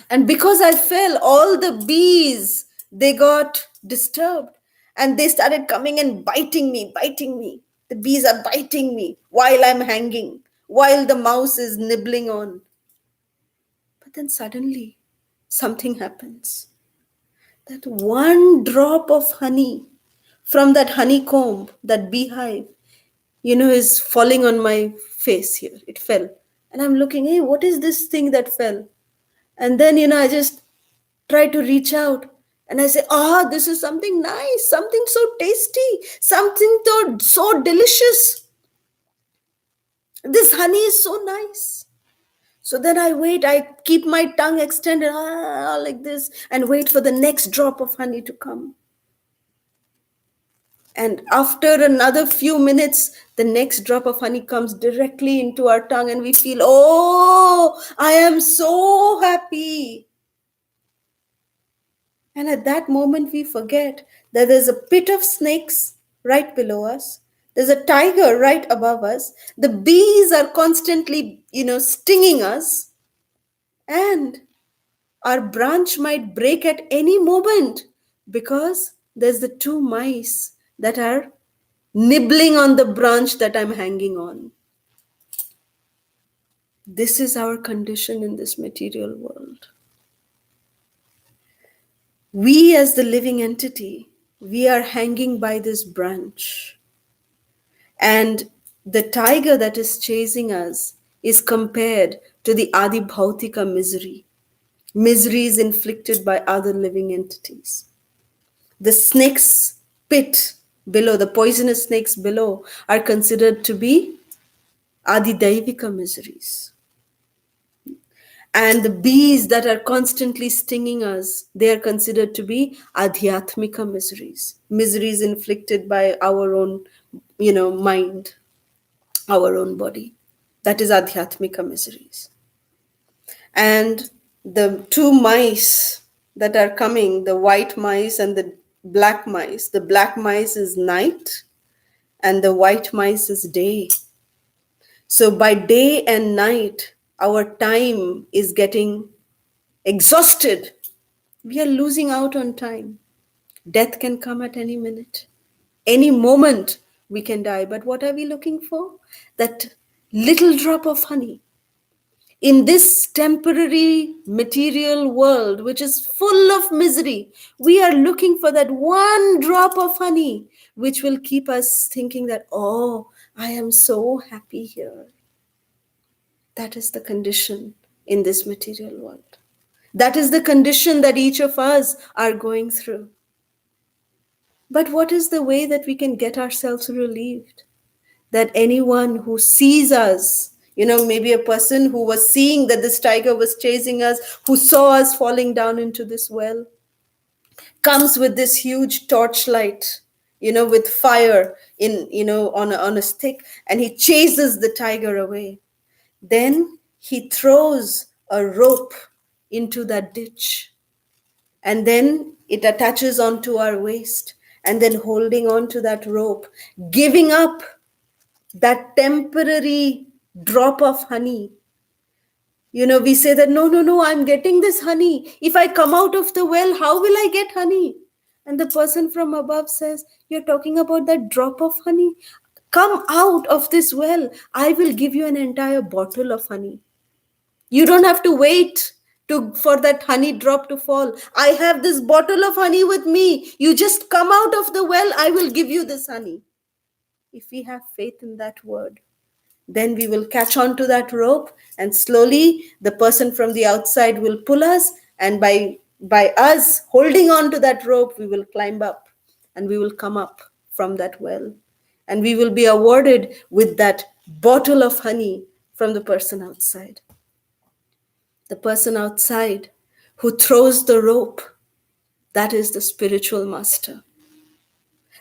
And because I fell, all the bees, they got disturbed and they started coming and biting me, biting me. The bees are biting me while I'm hanging, while the mouse is nibbling on. But then suddenly something happens. That one drop of honey from that honeycomb, that beehive, is falling on my face here. It fell. And I'm looking, hey, what is this thing that fell? And then, I just try to reach out and I say, this is something nice, something so tasty, something so delicious. This honey is so nice. So then I wait, I keep my tongue extended like this and wait for the next drop of honey to come. And after another few minutes, the next drop of honey comes directly into our tongue, and we feel, oh, I am so happy. And at that moment, we forget that there's a pit of snakes right below us. There's a tiger right above us. The bees are constantly, stinging us. And our branch might break at any moment because there's the two mice that are nibbling on the branch that I'm hanging on. This is our condition in this material world. We, as the living entity, we are hanging by this branch. And the tiger that is chasing us is compared to the Adi Bhautika misery. Miseries inflicted by other living entities. The snake's pit below, the poisonous snakes below, are considered to be Adi Daivika miseries. And the bees that are constantly stinging us, they are considered to be adhyatmika miseries, miseries inflicted by our own, mind, our own body. That is adhyatmika miseries. And the two mice that are coming, the white mice and the black mice is night and the white mice is day. So by day and night, our time is getting exhausted. We are losing out on time. Death can come at any minute. Any moment we can die. But what are we looking for? That little drop of honey. In this temporary material world, which is full of misery, we are looking for that one drop of honey, which will keep us thinking that, oh, I am so happy here. That is the condition in this material world. That is the condition that each of us are going through. But what is the way that we can get ourselves relieved? That anyone who sees us, maybe a person who was seeing that this tiger was chasing us, who saw us falling down into this well, comes with this huge torchlight, with fire on a stick, and he chases the tiger away. Then he throws a rope into that ditch, and then it attaches onto our waist, and then holding on to that rope, giving up that temporary drop of honey. We say that, no, I'm getting this honey. If I come out of the well, how will I get honey? And the person from above says, you're talking about that drop of honey? Come out of this well. I will give you an entire bottle of honey. You don't have to wait for that honey drop to fall. I have this bottle of honey with me. You just come out of the well. I will give you this honey. If we have faith in that word, then we will catch on to that rope, and slowly the person from the outside will pull us, and by us holding on to that rope, we will climb up and we will come up from that well, and we will be awarded with that bottle of honey from the person outside. The person outside who throws the rope, that is the spiritual master.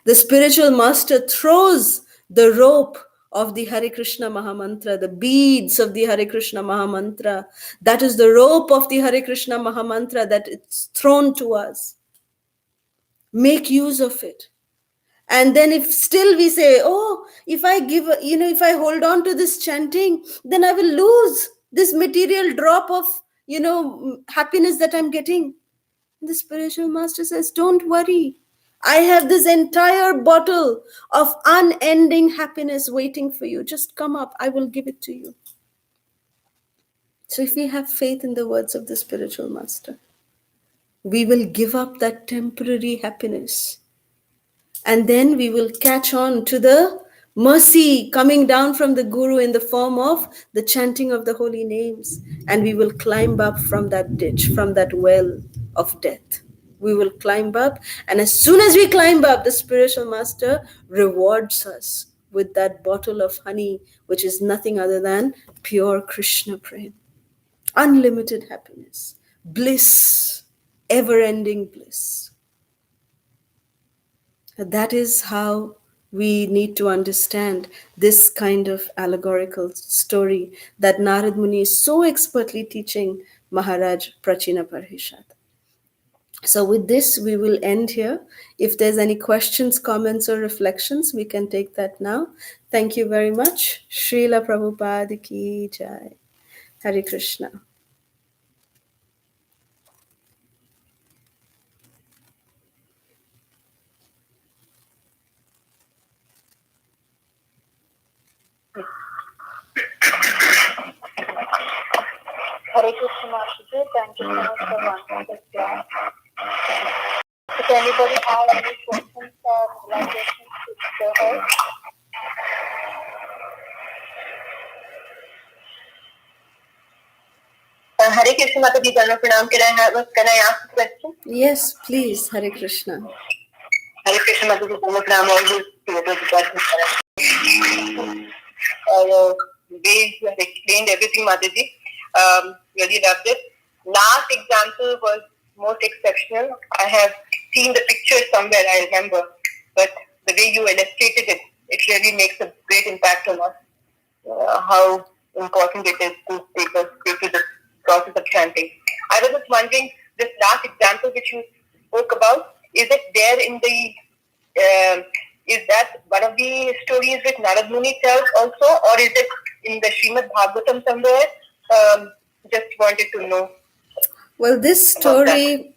The spiritual master throws the rope of the Hare Krishna Mahamantra, the beads of the Hare Krishna Mahamantra. That is the rope of the Hare Krishna Mahamantra that it's thrown to us. Make use of it. And then if still we say, oh, if I hold on to this chanting, then I will lose. this material drop of, happiness that I'm getting. The spiritual master says, don't worry. I have this entire bottle of unending happiness waiting for you. Just come up. I will give it to you. So if we have faith in the words of the spiritual master, we will give up that temporary happiness. And then we will catch on to the mercy coming down from the Guru in the form of the chanting of the holy names. And we will climb up from that ditch, from that well of death. We will climb up. And as soon as we climb up, the spiritual master rewards us with that bottle of honey, which is nothing other than pure Krishna prem. Unlimited happiness, bliss, ever ending bliss. That is how we need to understand this kind of allegorical story that Narad Muni is so expertly teaching Maharaj Prachina Parishad. So with this, we will end here. If there's any questions, comments, or reflections, we can take that now. Thank you very much. Srila Prabhupada Ki Jai. Hare Krishna. Hare Krishna Maharaj, thank you so much for running this class. If anybody has any questions or realizations, please go ahead. Hare Krishna Mataji, Pranam. Can I ask a question? Yes, please. Hare Krishna. Hare Krishna Mataji, Pranam. Always the way you have explained everything, Mataji, really loved it. Last example was most exceptional. I have seen the picture somewhere, I remember, but the way you illustrated it, it really makes a great impact on us. How important it is to take us through the process of chanting. I was just wondering, this last example which you spoke about, is it there in the, is that one of the stories which Narad Muni tells also, or is it in the Srimad Bhagavatam somewhere? Just wanted to know. Well, this story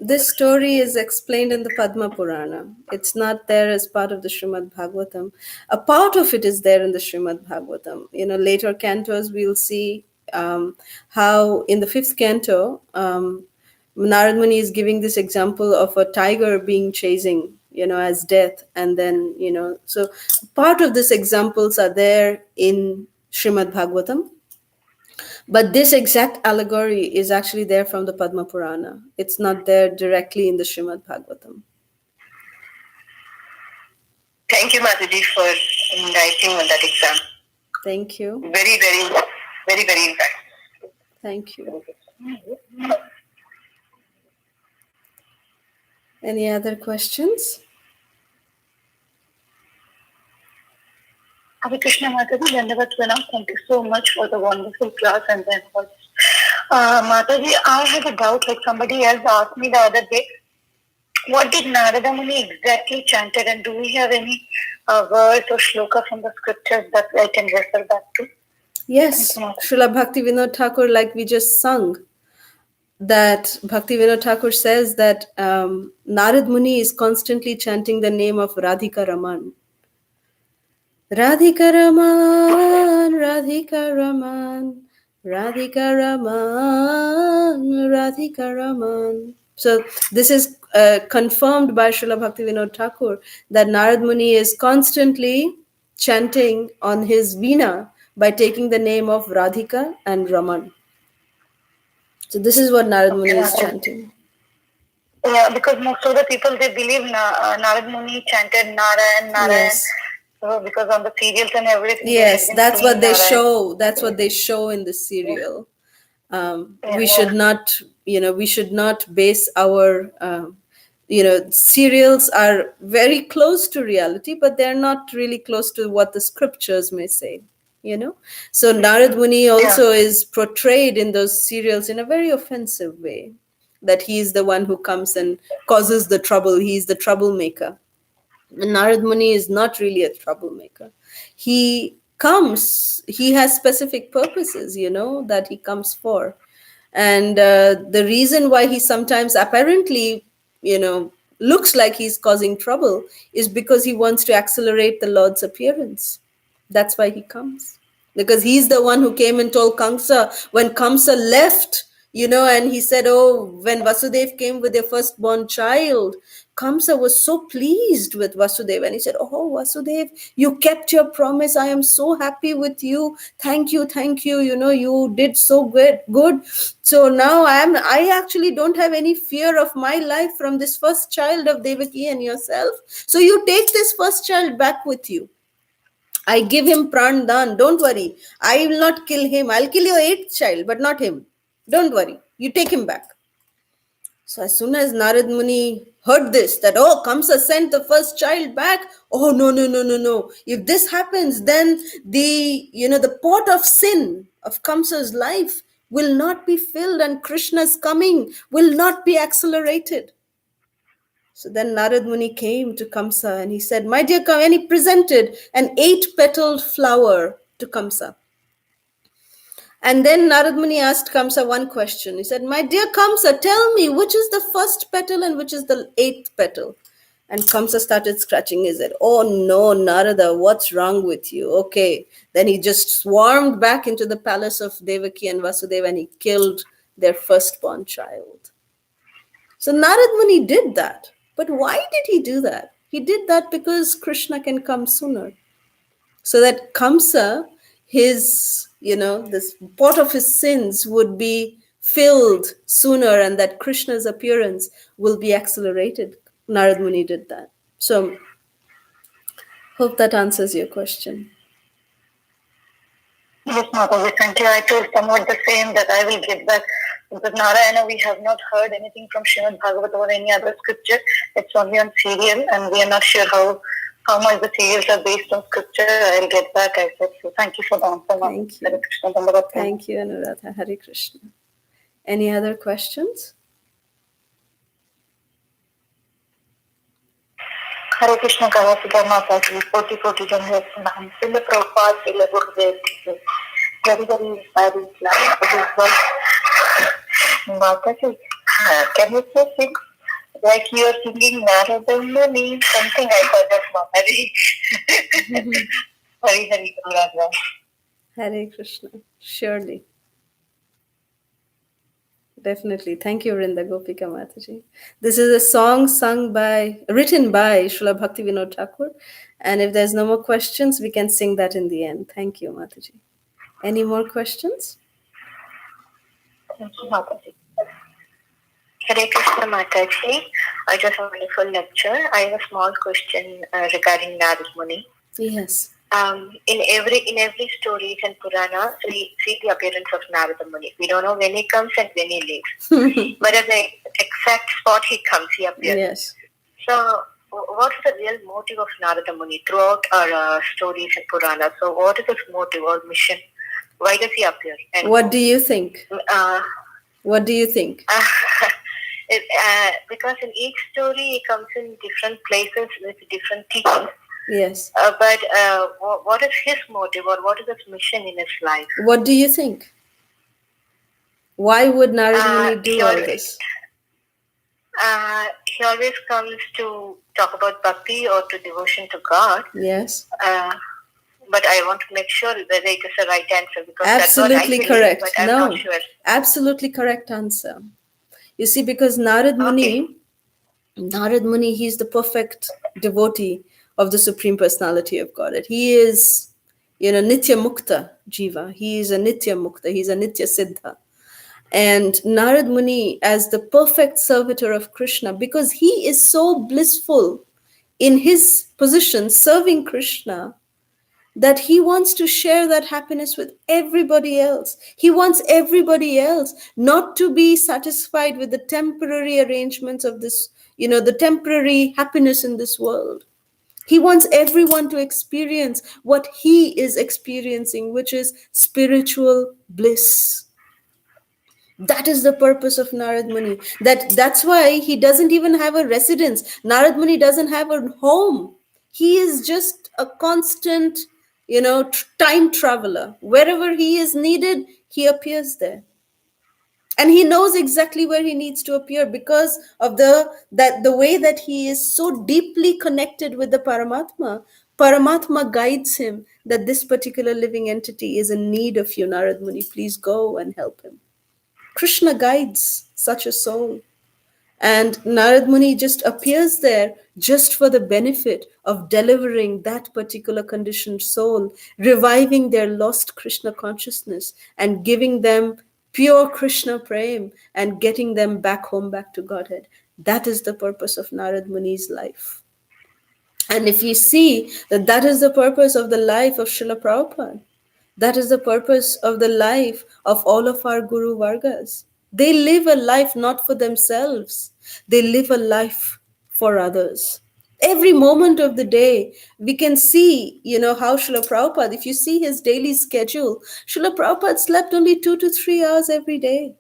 is explained in the Padma Purana. It's not there as part of the Srimad Bhagavatam. A part of it is there in the Srimad Bhagavatam. Later cantos we'll see how in the fifth canto, Narad Muni is giving this example of a tiger being chasing, as death. And then, so part of these examples are there in Srimad Bhagavatam. But this exact allegory is actually there from the Padma Purana. It's not there directly in the Srimad Bhagavatam. Thank you, Mataji, for enlightening on that exam. Thank you. Very, very, very, very impactful. Thank you. Any other questions? Hare Krishna Mataji, Dandavat Pranam. Thank you so much for the wonderful class and then for this. Mataji, I have a doubt, like somebody else asked me the other day, what did Narada Muni exactly chanted, and do we have any verse or shloka from the scriptures that I can refer back to? Yes, Srila Bhakti Vinod Thakur, like we just sung, that Bhakti Vinod Thakur says that Narad Muni is constantly chanting the name of Radhika Raman. Radhika Raman, Radhika Raman, Radhika Raman, Radhika Raman. So this is confirmed by Srila Bhakti Vinod Thakur that Narad Muni is constantly chanting on his veena by taking the name of Radhika and Raman. So this is what Narad Muni is chanting. Yeah, because most of the people, they believe Narad Muni chanted Narayan, Narayan. Yes. So because on the serials and everything. Yes, that's what they show. That's what they show in the serial. We should not, we should not base our, serials are very close to reality, but they're not really close to what the scriptures may say. So Narad Muni also is portrayed in those serials in a very offensive way, that he is the one who comes and causes the trouble. He's the troublemaker. And Narad Muni is not really a troublemaker. He comes, he has specific purposes, that he comes for. And the reason why he sometimes apparently, looks like he's causing trouble is because he wants to accelerate the Lord's appearance. That's why he comes. Because he's the one who came and told Kamsa when Kamsa left, and he said, oh, when Vasudev came with their firstborn child, Kamsa was so pleased with Vasudev, and he said, oh, Vasudev, you kept your promise. I am so happy with you. Thank you, thank you. You did so good. So now I actually don't have any fear of my life from this first child of Devaki and yourself. So you take this first child back with you. I give him pran dan. Don't worry. I will not kill him. I'll kill your eighth child, but not him. Don't worry. You take him back. So as soon as Narad Muni heard this, that, oh, Kamsa sent the first child back. Oh, no, no, no, no, no. If this happens, then the pot of sin of Kamsa's life will not be filled, and Krishna's coming will not be accelerated. So then Narad Muni came to Kamsa and he said, my dear Kamsa, and he presented an 8-petaled flower to Kamsa. And then Narad Muni asked Kamsa one question. He said, my dear Kamsa, tell me, which is the first petal and which is the 8th petal? And Kamsa started scratching his head. Oh no, Narada, what's wrong with you? Okay. Then he just swarmed back into the palace of Devaki and Vasudeva and he killed their firstborn child. So Narad Muni did that. But why did he do that? He did that because Krishna can come sooner. So that Kamsa, his, this pot of his sins would be filled sooner and that Krishna's appearance will be accelerated. Narad Muni did that. So, hope that answers your question. Yes, Mataji, thank you. I told somewhat the same, that I will get back. Because Narayana, we have not heard anything from Srimad Bhagavatam or any other scripture. It's only on serial, and we are not sure how much the serials are based on scripture. I'll get back, I said. So thank you for the answer. Thank you. Thank you, Anuradha. Hare Krishna. Any other questions? Hare Krishna, Kavasudha Mataji, 40 Janam, Srila Prabhupada, Srila Gurudev, very, very inspiring class. This was Mataji, can you say sing? Like you are singing Narada Muni, something I forgot, Mataji. Hari Hari Radha. Hare Krishna. Surely. Definitely. Thank you, Vrinda Gopika Mataji. This is a song written by Srila Bhaktivinoda Thakur. And if there's no more questions, we can sing that in the end. Thank you, Mataji. Any more questions? Thank you, Mataji. Hare Krishna, Mataji. I just have a wonderful lecture. I have a small question regarding Narad Muni. Yes. In every story and Purana, we see the appearance of Narada Muni. We don't know when he comes and when he leaves. But at the exact spot he comes, he appears. Yes. So, what is the real motive of Narada Muni throughout our stories and Purana? So, what is his motive or mission? Why does he appear? And what do you think? What do you think? Because in each story he comes in different places with different teachings. Yes. But what is his motive or what is his mission in his life? What do you think? Why would Narada Muni do all this? He always comes to talk about bhakti or to devotion to God. Yes. But I want to make sure whether it is the right answer. Because absolutely that's what I believe, correct. But I'm no, not sure. Absolutely correct answer. You see, because Narad Muni, he's the perfect devotee of the Supreme Personality of Godhead. He is, Nitya Mukta Jiva. He is a Nitya Mukta. He's a Nitya Siddha. And Narad Muni, as the perfect servitor of Krishna, because he is so blissful in his position serving Krishna, that he wants to share that happiness with everybody else. He wants everybody else not to be satisfied with the temporary arrangements of this, the temporary happiness in this world. He wants everyone to experience what he is experiencing, which is spiritual bliss. That is the purpose of Narad Muni. That's why he doesn't even have a residence. Narad Muni doesn't have a home. He is just a constant time traveler. Wherever he is needed, he appears there. And he knows exactly where he needs to appear because of the way that he is so deeply connected with the Paramatma guides him that this particular living entity is in need of you, Narad Muni. Please go and help him. Krishna guides such a soul. And Narad Muni just appears there just for the benefit of delivering that particular conditioned soul, reviving their lost Krishna consciousness, and giving them pure Krishna prem and getting them back home, back to Godhead. That is the purpose of Narad Muni's life. And if you see that that is the purpose of the life of Srila Prabhupada, that is the purpose of the life of all of our Guru Vargas. They live a life not for themselves, they live a life for others. Every moment of the day, we can see, how Srila Prabhupada, if you see his daily schedule, Srila Prabhupada slept only 2 to 3 hours every day.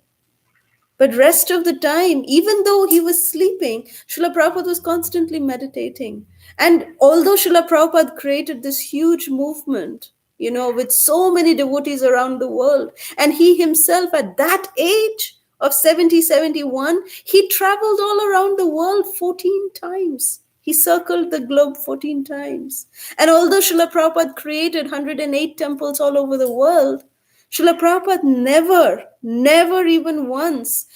But rest of the time, even though he was sleeping, Srila Prabhupada was constantly meditating. And although Srila Prabhupada created this huge movement, with so many devotees around the world, and he himself at that age of 70, 71, he traveled all around the world 14 times. He circled the globe 14 times. And although Srila Prabhupada created 108 temples all over the world, Srila Prabhupada never even once,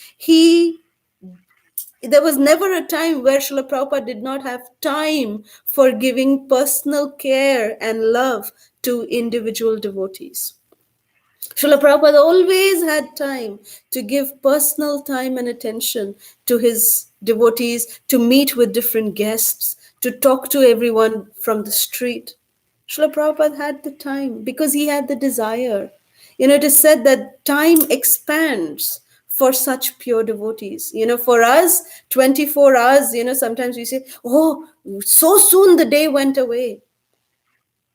there was never a time where Srila Prabhupada did not have time for giving personal care and love to individual devotees. Srila Prabhupada always had time to give personal time and attention to his devotees, to meet with different guests, to talk to everyone from the street. Srila Prabhupada had the time because he had the desire. It is said that time expands for such pure devotees. For us, 24 hours, sometimes we say, oh, so soon the day went away.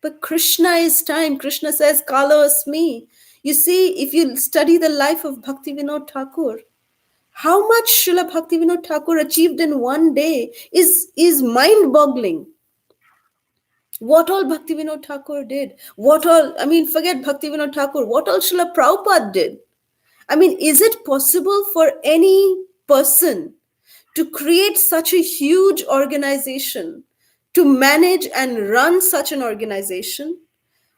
But Krishna is time. Krishna says, Kala Asmi. You see, if you study the life of Bhaktivinoda Thakur, how much Srila Bhaktivinoda Thakur achieved in one day is mind-boggling. What all Bhaktivinoda Thakur did, forget Bhaktivinoda Thakur, what all Srila Prabhupada did. Is it possible for any person to create such a huge organization, to manage and run such an organization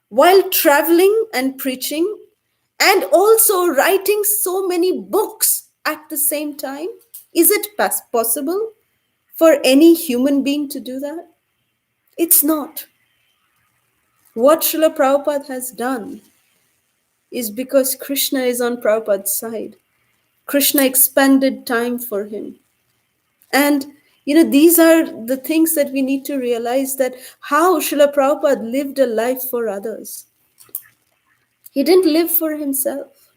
while traveling and preaching and also writing so many books at the same time? Is it possible for any human being to do that? It's not. What Srila Prabhupada has done is because Krishna is on Prabhupada's side. Krishna expanded time for him. And these are the things that we need to realize, that how Srila Prabhupada lived a life for others. He didn't live for himself.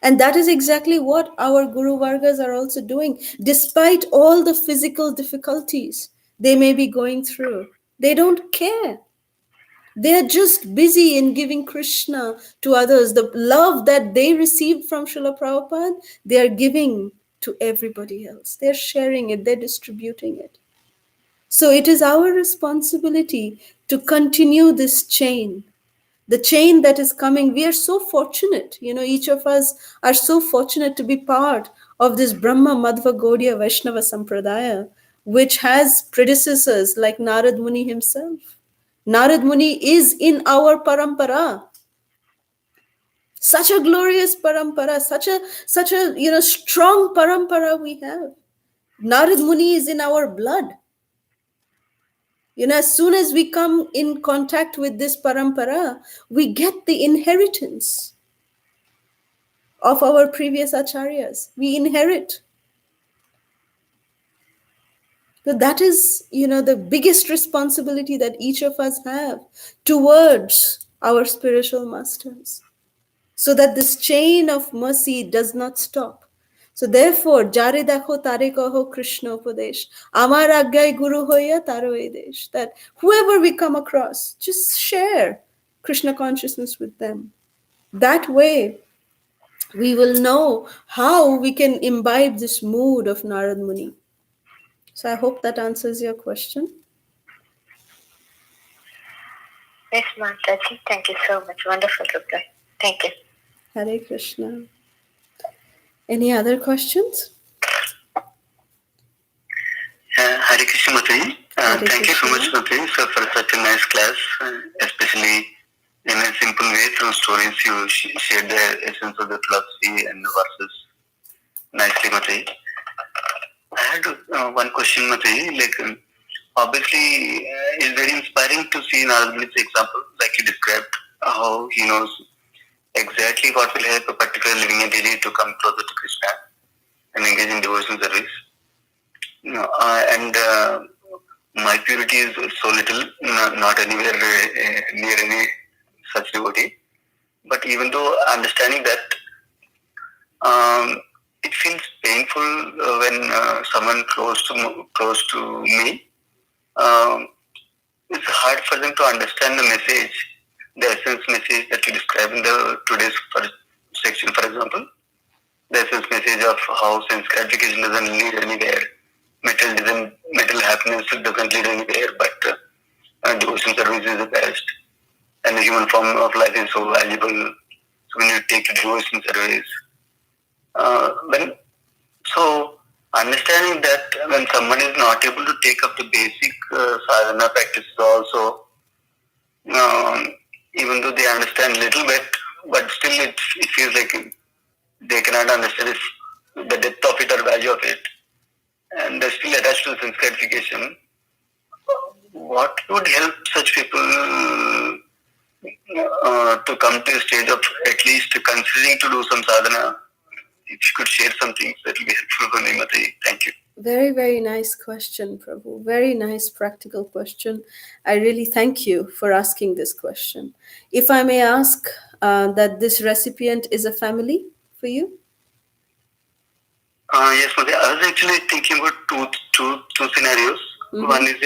And that is exactly what our Guru Vargas are also doing. Despite all the physical difficulties they may be going through, they don't care. They are just busy in giving Krishna to others. The love that they received from Srila Prabhupada, they are giving to everybody else. They're sharing it, they're distributing it. So it is our responsibility to continue this chain, the chain that is coming. We are so fortunate, each of us are so fortunate to be part of this Brahma Madhva Gaudiya Vaishnava Sampradaya, which has predecessors like Narad Muni himself. Narad Muni is in our parampara. Such a glorious parampara, such a strong parampara we have. Narad Muni is in our blood. As soon as we come in contact with this parampara, we get the inheritance of our previous acharyas. We inherit. So that is, the biggest responsibility that each of us have towards our spiritual masters, so that this chain of mercy does not stop. So therefore, Jare dakho tare kaho Krishna upadesh, Amar agyay guru hoya taro edesh, that whoever we come across, just share Krishna consciousness with them. That way, we will know how we can imbibe this mood of Narad Muni. So I hope that answers your question. Yes, Mataji. Thank you so much. Wonderful reply. Thank you. Hare Krishna. Any other questions? Hare Krishna, Mataji. Hare Thank you so much, Krishna. Mataji, for such a nice class, especially in a simple way through stories. You shared the essence of the philosophy and the verses nicely, Mataji. I had one question, Mataji. Obviously, it's very inspiring to see Narada's example, like you described, how he knows exactly what will help a particular living entity to come closer to Krishna and engage in devotional service. And my purity is so little, not anywhere near any such devotee. But even though understanding that, um, it feels painful when someone close to me. Um, it's hard for them to understand the message, the essence message that you describe in the today's first section, for example. The essence message of how sense gratification doesn't lead anywhere, material happiness doesn't lead anywhere, but devotion service is the best, and the human form of life is so valuable. So when you take to devotion service, when so understanding that when someone is not able to take up the basic sadhana practices also, um, even though they understand little bit, but still it feels like they cannot understand the depth of it or value of it, and they're still attached to sense gratification. What would help such people to come to a stage of at least considering to do some sadhana? If you could share some things, that will be helpful for me, Mataji. Thank you. Very, very nice question, Prabhu. Very nice practical question. I really thank you for asking this question. If I may ask, that this recipient is a family for you? Yes, Mataji. I was actually thinking about two scenarios. Mm-hmm. One is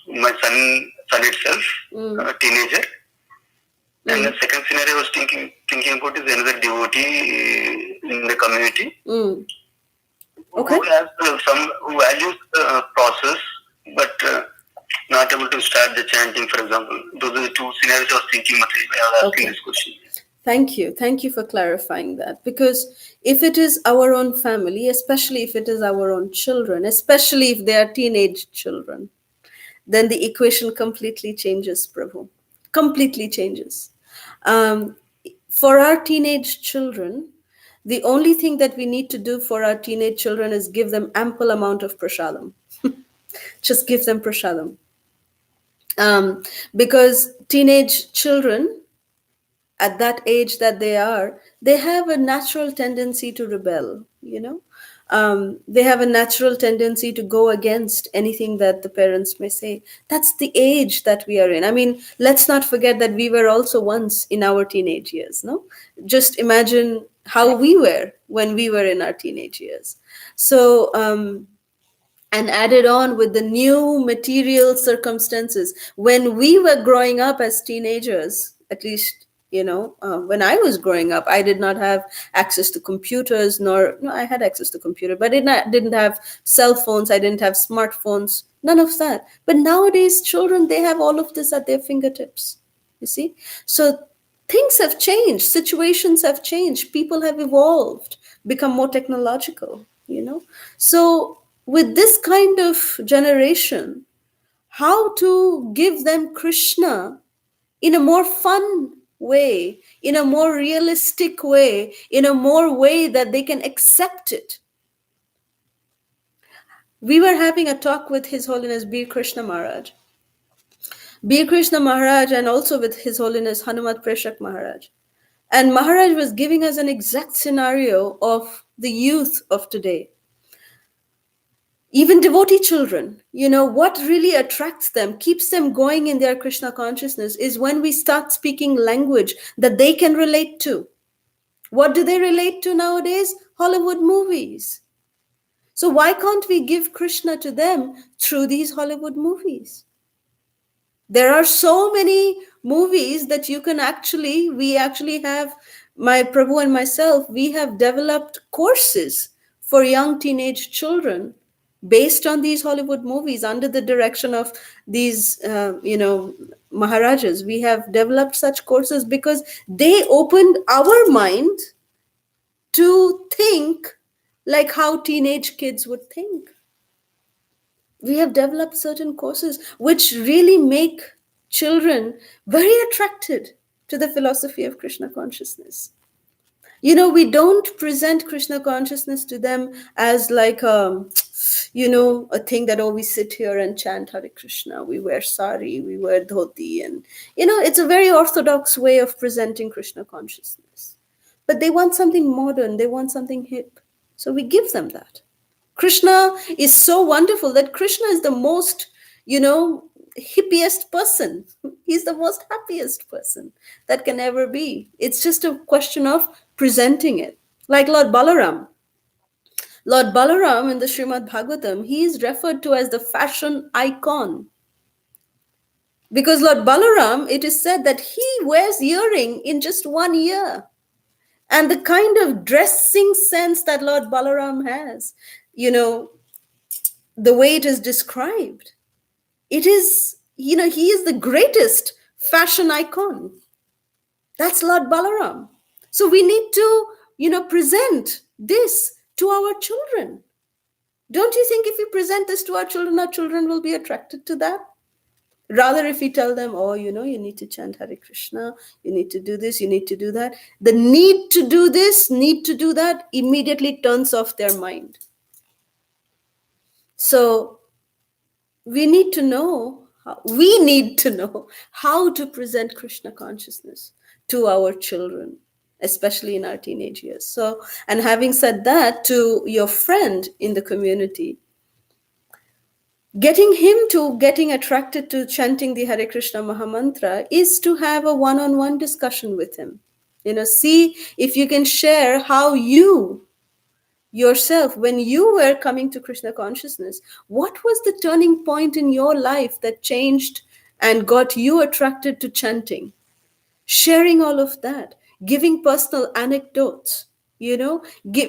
my son itself, a teenager. And the second scenario I was thinking about is another devotee in the community Okay. who has who values process, but not able to start the chanting, for example. Those are the two scenarios I was thinking, Mataji, when I was asking this question. Thank you. Thank you for clarifying that. Because if it is our own family, especially if it is our own children, especially if they are teenage children, then the equation completely changes, Prabhu. Completely changes. Um, for our teenage children, the only thing that we need to do for our teenage children is give them ample amount of prasadam. Just give them prasadam. Because teenage children, at that age that they have a natural tendency to rebel, you know. They have a natural tendency to go against anything that the parents may say. That's the age that we are in. I mean, let's not forget that we were also once in our teenage years, no? Just imagine how we were when we were in our teenage years. So, and added on with the new material circumstances when we were growing up as teenagers, at least, you know, when I was growing up, I did not have access to computers, nor no, I had access to computer, but didn't have cell phones, I didn't have smartphones, none of that. But nowadays children, they have all of this at their fingertips, you see. So things have changed, situations have changed, people have evolved, become more technological, you know. So with this kind of generation, how to give them Krishna in a more fun way, in a more realistic way, in a more way that they can accept it. We were having a talk with His Holiness Bir Krishna Maharaj. Bir Krishna Maharaj, and also with His Holiness Hanumat Preshak Maharaj. And Maharaj was giving us an exact scenario of the youth of today. Even devotee children, you know, what really attracts them, keeps them going in their Krishna consciousness is when we start speaking language that they can relate to. What do they relate to nowadays? Hollywood movies. So why can't we give Krishna to them through these Hollywood movies? There are so many movies that we actually have, my Prabhu and myself, we have developed courses for young teenage children based on these Hollywood movies under the direction of these, Maharajas. We have developed such courses because they opened our mind to think like how teenage kids would think. We have developed certain courses which really make children very attracted to the philosophy of Krishna consciousness. We don't present Krishna consciousness to them as like a thing that, oh, we sit here and chant Hare Krishna, we wear sari, we wear dhoti, and it's a very orthodox way of presenting Krishna consciousness. But they want something modern, they want something hip, so we give them that. Krishna is so wonderful that Krishna is the most, hippiest person. He's the most happiest person that can ever be. It's just a question of presenting it. Like Lord Balaram. Lord Balaram in the Srimad Bhagavatam, he is referred to as the fashion icon. Because Lord Balaram, it is said that he wears earring in just 1 year. And the kind of dressing sense that Lord Balaram has, the way it is described, it is, he is the greatest fashion icon. That's Lord Balaram. So we need to, present this to our children. Don't you think if we present this to our children will be attracted to that? Rather, if we tell them, oh, you need to chant Hare Krishna, you need to do this, you need to do that, the need to do this, need to do that immediately turns off their mind. So we need to know how to present Krishna consciousness to our children, especially in our teenage years. So, and having said that, to your friend in the community, getting attracted to chanting the Hare Krishna Mahamantra is to have a one-on-one discussion with him. See if you can share how you yourself, when you were coming to Krishna consciousness, what was the turning point in your life that changed and got you attracted to chanting? Sharing all of that, giving personal anecdotes,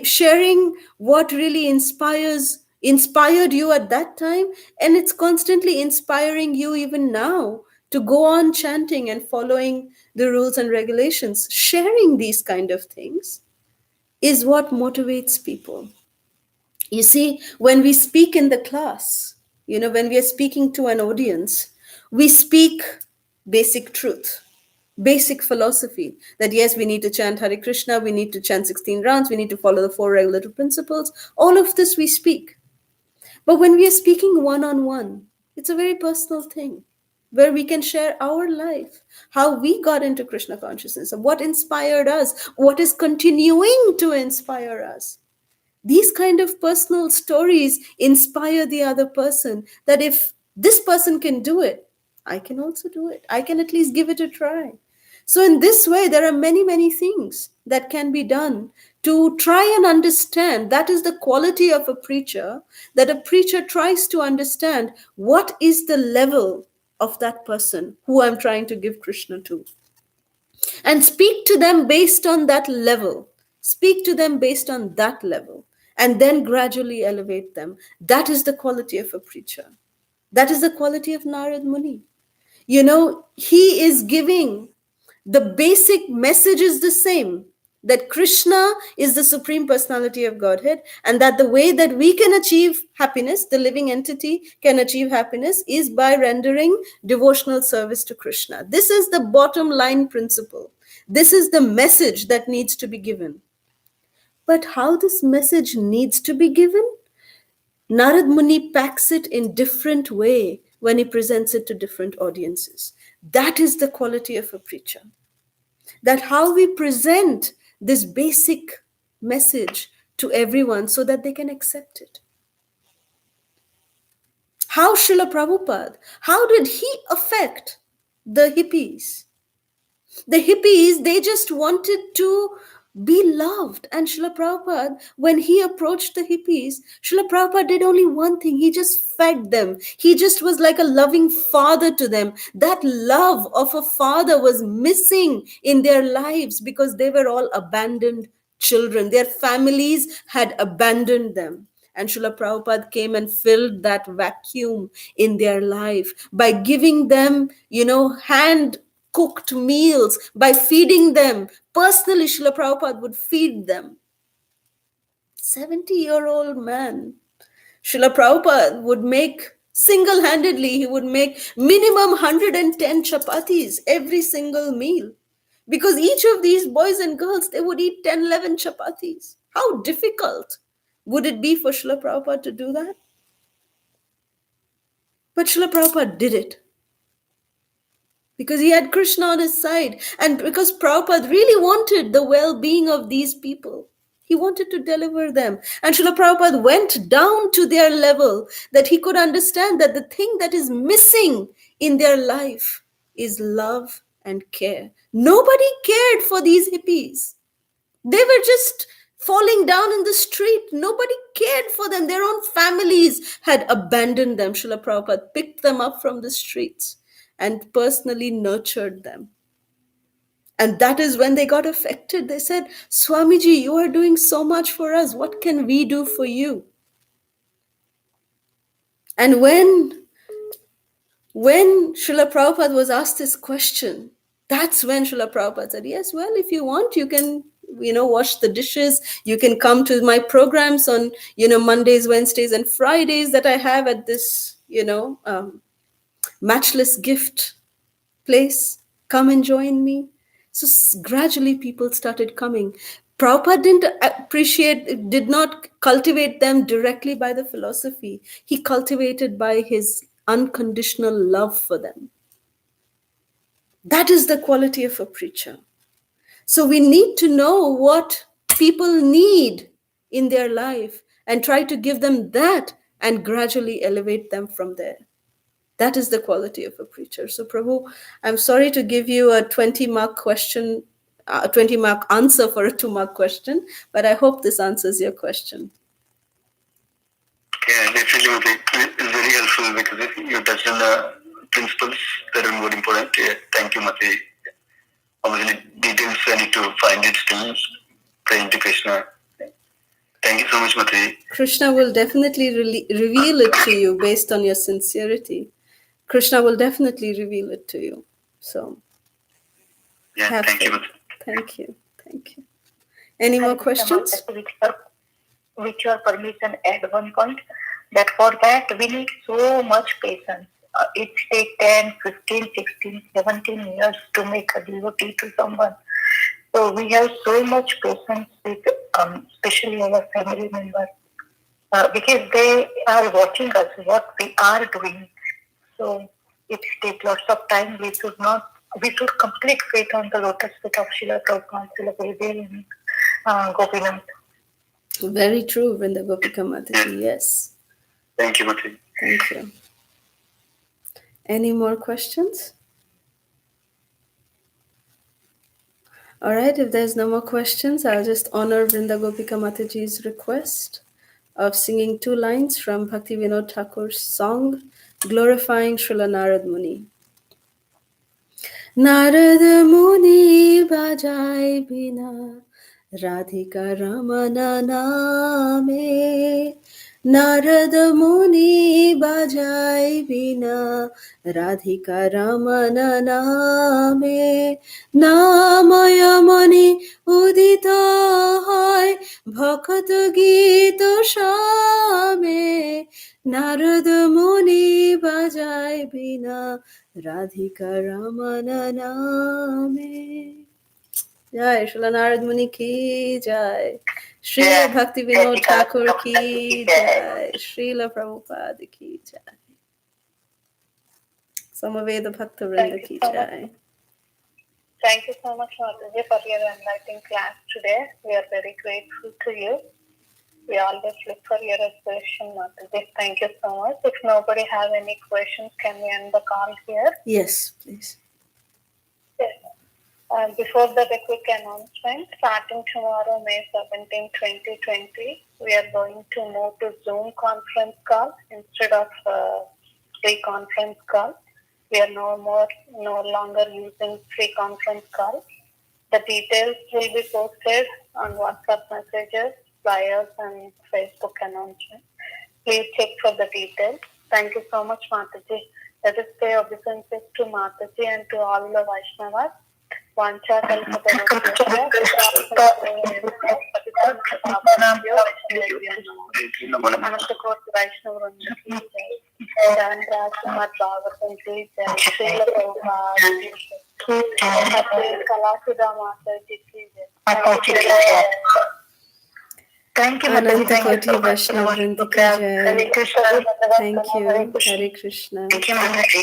sharing what really inspired you at that time, and it's constantly inspiring you even now to go on chanting and following the rules and regulations. Sharing these kind of things is what motivates people. You see, when we speak in the class, when we are speaking to an audience, we speak basic truth, basic philosophy, that yes, we need to chant Hare Krishna, we need to chant 16 rounds, we need to follow the 4 regulative principles. All of this we speak. But when we are speaking one-on-one, it's a very personal thing where we can share our life, how we got into Krishna consciousness, what inspired us, what is continuing to inspire us. These kind of personal stories inspire the other person, that if this person can do it, I can also do it. I can at least give it a try. So in this way, there are many, many things that can be done to try and understand. That is the quality of a preacher, that a preacher tries to understand what is the level of that person who I'm trying to give Krishna to, and speak to them based on that level. Speak to them based on that level, and then gradually elevate them. That is the quality of a preacher. That is the quality of Narad Muni. He is giving the basic message is the same, that Krishna is the Supreme Personality of Godhead, and that the way that we can achieve happiness, the living entity can achieve happiness, is by rendering devotional service to Krishna. This is the bottom line principle. This is the message that needs to be given. But how this message needs to be given, Narad Muni packs it in different way when he presents it to different audiences. That is the quality of a preacher. That how we present this basic message to everyone so that they can accept it. How Srila Prabhupada, how did he affect the hippies? The hippies, they just wanted to be loved. And Srila Prabhupada, when he approached the hippies, Srila Prabhupada did only one thing. He just fed them. He just was like a loving father to them. That love of a father was missing in their lives because they were all abandoned children. Their families had abandoned them. And Srila Prabhupada came and filled that vacuum in their life by giving them, hand cooked meals, by feeding them. Personally, Srila Prabhupada would feed them. 70-year-old man. Srila Prabhupada would make single-handedly, he would make minimum 110 chapatis every single meal. Because each of these boys and girls, they would eat 10, 11 chapatis. How difficult would it be for Srila Prabhupada to do that? But Srila Prabhupada did it. Because he had Krishna on his side. And because Prabhupada really wanted the well-being of these people. He wanted to deliver them. And Srila Prabhupada went down to their level that he could understand that the thing that is missing in their life is love and care. Nobody cared for these hippies. They were just falling down in the street. Nobody cared for them. Their own families had abandoned them. Srila Prabhupada picked them up from the streets and personally nurtured them. And that is when they got affected. They said, Swamiji, you are doing so much for us. What can we do for you? And when Srila Prabhupada was asked this question, that's when Srila Prabhupada said, yes, well, if you want, you can, wash the dishes. You can come to my programs on, Mondays, Wednesdays, and Fridays that I have at this, matchless gift place. Come and join me. So gradually people started coming. Prabhupada did not cultivate them directly by the philosophy. He cultivated by his unconditional love for them. That is the quality of a preacher. So we need to know what people need in their life and try to give them that and gradually elevate them from there. That is the quality of a preacher. So Prabhu, I'm sorry to give you a 20-mark question, a 20-mark answer for a 2-mark question, but I hope this answers your question. Yeah, definitely. It's very helpful because you touched on the principles that are more important. Yeah, thank you, Mati. Obviously, details I need to find it still. Praying to Krishna. Thank you so much, Mati. Krishna will definitely reveal it to you based on your sincerity. Krishna will definitely reveal it to you. So, yeah, thank you, Mati. Thank you. Thank you. Any more questions? With your permission, add one point that for that we need so much patience. It takes 10, 15, 16, 17 years to make a devotee to someone. So we have so much patience with, especially our family members, because they are watching us, what we are doing. So it takes lots of time. We should complete faith on the lotus feet of Srila Prabhupada, Srila Gurudev, and Gopinath. Very true, Vrinda Gopika Mataji. Yes. Thank you, Mati. Thank you. Any more questions? All right, if there's no more questions, I'll just honor Vrinda Gopika Mataji's request of singing 2 lines from Bhakti Vinod Thakur's song, glorifying Srila Narad Muni. Narad Muni bajai bina Radhika Ramana name. Narad Muni bajai bina Radhika Ramana name. Namaya mani udita hoy bhakat gita shame. Narad Muni bajai bina Radhika Ramana name. Jai Srila Narad Muni ki jai. Srila Bhakti Vinod Thakur ki jai. Srila Prabhupada ki jai. Samaveda Bhakta Vrinda ki jai. Thank you so much, Mataji, for your enlightening class today. We are very grateful to you. We always look for your inspiration, Mataji. Thank you so much. If nobody has any questions, can we end the call here? Yes, please. Yes. Before that, a quick announcement. Starting tomorrow, May 17, 2020, we are going to move to Zoom conference call instead of free conference call. We are no longer using free conference call. The details will be posted on WhatsApp messages, flyers, and Facebook announcements. Please check for the details. Thank you so much, Mataji. Let us pay obeisances to Mataji and to all the Vaishnavas. Vancha Anantakot Vaishnava Srimad Bhagavatam ki jai, Srila Prabhupada ki jai, Kalasudha Mataji ki jai. Thank you, Mataji. Thank you Anantakoti so much. Vaishnava Vrinda ki jai. Hare Krishna. Thank you. Hare Krishna. Thank you, Mataji.